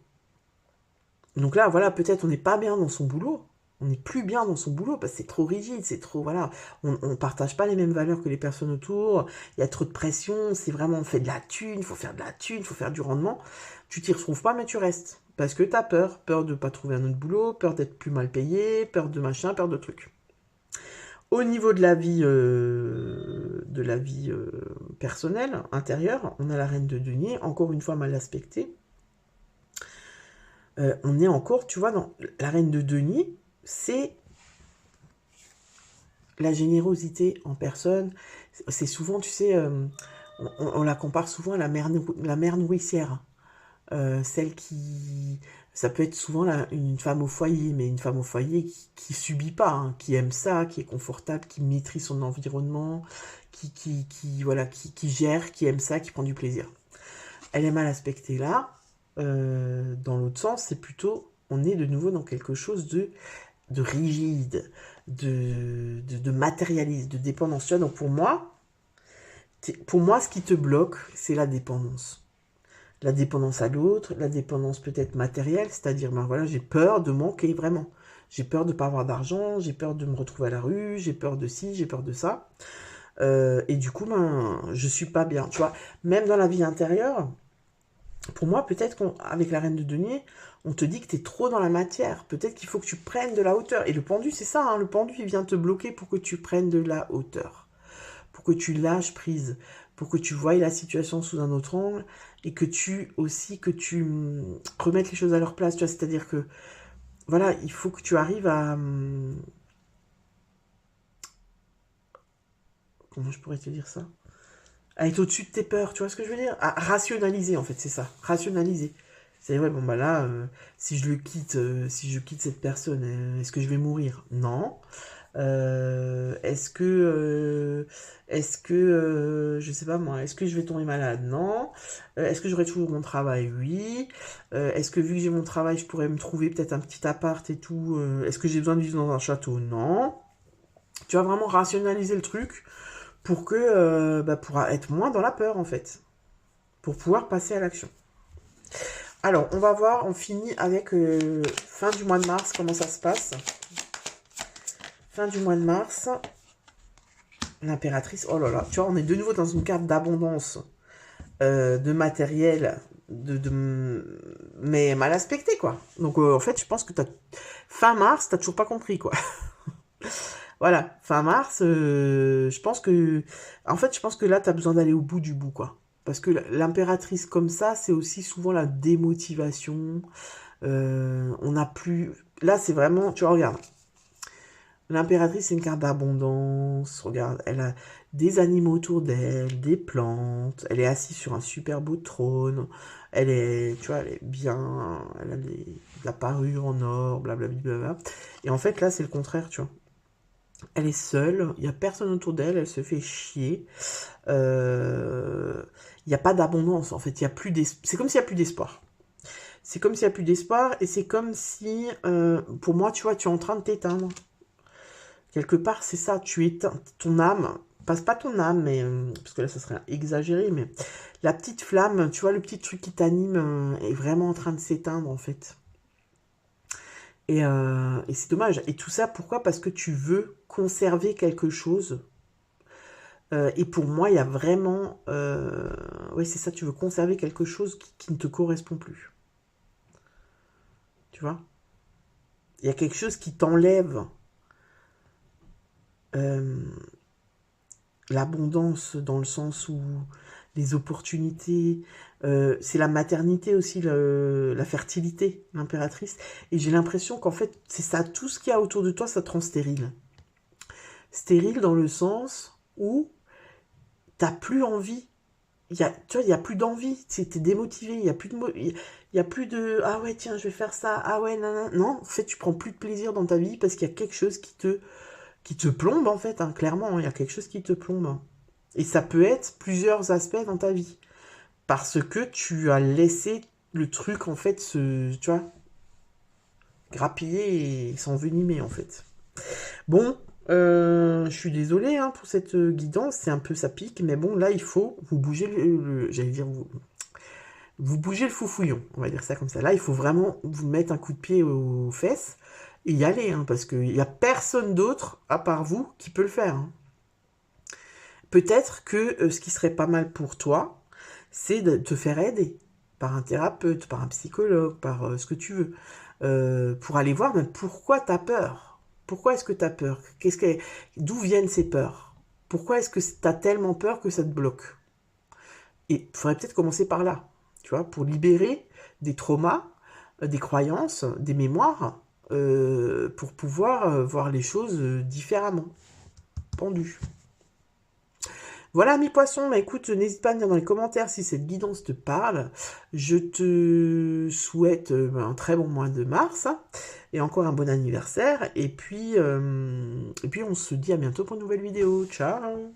Donc là, voilà, peut-être on n'est pas bien dans son boulot. On n'est plus bien dans son boulot parce que c'est trop rigide, c'est trop, voilà. On ne partage pas les mêmes valeurs que les personnes autour. Il y a trop de pression, c'est vraiment, on fait de la thune, il faut faire de la thune, il faut faire du rendement. Tu t'y retrouves pas, mais tu restes. Parce que tu as peur. Peur de ne pas trouver un autre boulot, peur d'être plus mal payé, peur de machin, peur de trucs. Au niveau de la vie personnelle, intérieure, on a la reine de denier, encore une fois mal aspectée. On est encore, tu vois, dans la reine de denier, c'est la générosité en personne. C'est souvent, tu sais, on la compare souvent à la mère nourricière. Celle qui... Ça peut être souvent une femme au foyer, mais une femme au foyer qui subit pas, hein, qui aime ça, qui est confortable, qui maîtrise son environnement, voilà, qui gère, qui aime ça, qui prend du plaisir. Elle est mal aspectée là. Dans l'autre sens, c'est plutôt... On est de nouveau dans quelque chose de rigide, de matérialiste, de dépendance. Donc pour moi, ce qui te bloque, c'est la dépendance. La dépendance à l'autre, la dépendance peut-être matérielle, c'est-à-dire, ben voilà, j'ai peur de manquer vraiment. J'ai peur de ne pas avoir d'argent, j'ai peur de me retrouver à la rue, j'ai peur de ci, j'ai peur de ça. Et du coup, ben, je suis pas bien. Tu vois, même dans la vie intérieure, pour moi, peut-être qu'avec la reine de denier, on te dit que tu es trop dans la matière. Peut-être qu'il faut que tu prennes de la hauteur. Et le pendu, c'est ça, hein, le pendu, il vient te bloquer pour que tu prennes de la hauteur. Pour que tu lâches prise. Pour que tu voies la situation sous un autre angle. Et que tu remettes les choses à leur place. Tu vois, c'est-à-dire que, voilà, il faut que tu arrives à... Comment je pourrais te dire ça? À être au-dessus de tes peurs, tu vois ce que je veux dire? À rationaliser, en fait, c'est ça. Rationaliser. C'est ouais, bon bah là, si je quitte cette personne, est-ce que je vais mourir? Non. Je sais pas moi, est-ce que je vais tomber malade? Non. Est-ce que j'aurai toujours mon travail? Oui. Est-ce que vu que j'ai mon travail, je pourrais me trouver peut-être un petit appart et tout? Est-ce que j'ai besoin de vivre dans un château? Non. Tu vas vraiment rationaliser le truc pour pour être moins dans la peur en fait, pour pouvoir passer à l'action. Alors, on va voir, on finit avec fin du mois de mars, comment ça se passe. Fin du mois de mars, l'impératrice, oh là là, tu vois, on est de nouveau dans une carte d'abondance, de matériel, mais mal aspecté, quoi. Donc, en fait, je pense que fin mars, t'as toujours pas compris, quoi. Voilà, fin mars, je pense que là, t'as besoin d'aller au bout du bout, quoi. Parce que l'impératrice comme ça, c'est aussi souvent la démotivation. On n'a plus... Là, c'est vraiment... Tu vois, regarde. L'impératrice, c'est une carte d'abondance. Regarde, elle a des animaux autour d'elle, des plantes. Elle est assise sur un super beau trône. Elle est, tu vois, elle est bien. Elle a de la parure en or, blablabla. Et en fait, là, c'est le contraire, tu vois. Elle est seule, il n'y a personne autour d'elle, elle se fait chier. Il n'y a pas d'abondance, en fait. C'est comme s'il n'y a plus d'espoir. C'est comme s'il n'y a plus d'espoir et c'est comme si, pour moi, tu vois, tu es en train de t'éteindre. Quelque part, c'est ça, tu éteins ton âme, passe pas ton âme, mais parce que là, ça serait exagéré, mais la petite flamme, tu vois, le petit truc qui t'anime est vraiment en train de s'éteindre, en fait. Et c'est dommage. Et tout ça, pourquoi? Parce que tu veux conserver quelque chose. Et pour moi, il y a vraiment... oui, c'est ça, tu veux conserver quelque chose qui ne te correspond plus. Tu vois? Il y a quelque chose qui t'enlève l'abondance dans le sens où les opportunités, c'est la maternité aussi, la fertilité, l'impératrice. Et j'ai l'impression qu'en fait, c'est ça, tout ce qu'il y a autour de toi, ça te rend stérile. Stérile dans le sens où t'as plus envie tu vois, il y a plus d'envie, t'es démotivé, il y a plus de, il y a plus de, ah ouais, tiens, je vais faire ça, ah ouais, non, non, en fait, tu prends plus de plaisir dans ta vie parce qu'il y a quelque chose qui te plombe, en fait, hein, clairement, hein, il y a quelque chose qui te plombe. Hein. Et ça peut être plusieurs aspects dans ta vie. Parce que tu as laissé le truc, en fait, tu vois, grappiller et s'envenimer, en fait. Bon, je suis désolée hein, pour cette guidance, c'est un peu ça pique, mais bon, là, il faut vous bouger j'allais dire, vous bougez le foufouillon, on va dire ça comme ça. Là, il faut vraiment vous mettre un coup de pied aux fesses et y aller, hein, parce qu'il n'y a personne d'autre, à part vous, qui peut le faire. Hein. Peut-être que ce qui serait pas mal pour toi, c'est de te faire aider par un thérapeute, par un psychologue, par ce que tu veux, pour aller voir même pourquoi tu as peur. Pourquoi est-ce que tu as peur? D'où viennent ces peurs? Pourquoi est-ce que tu as tellement peur que ça te bloque? Et il faudrait peut-être commencer par là, tu vois, pour libérer des traumas, des croyances, des mémoires, pour pouvoir voir les choses différemment, pendues. Voilà, mes poissons, bah, écoute, n'hésite pas à me dire dans les commentaires si cette guidance te parle. Je te souhaite un très bon mois de mars hein, et encore un bon anniversaire. Et puis, on se dit à bientôt pour une nouvelle vidéo. Ciao!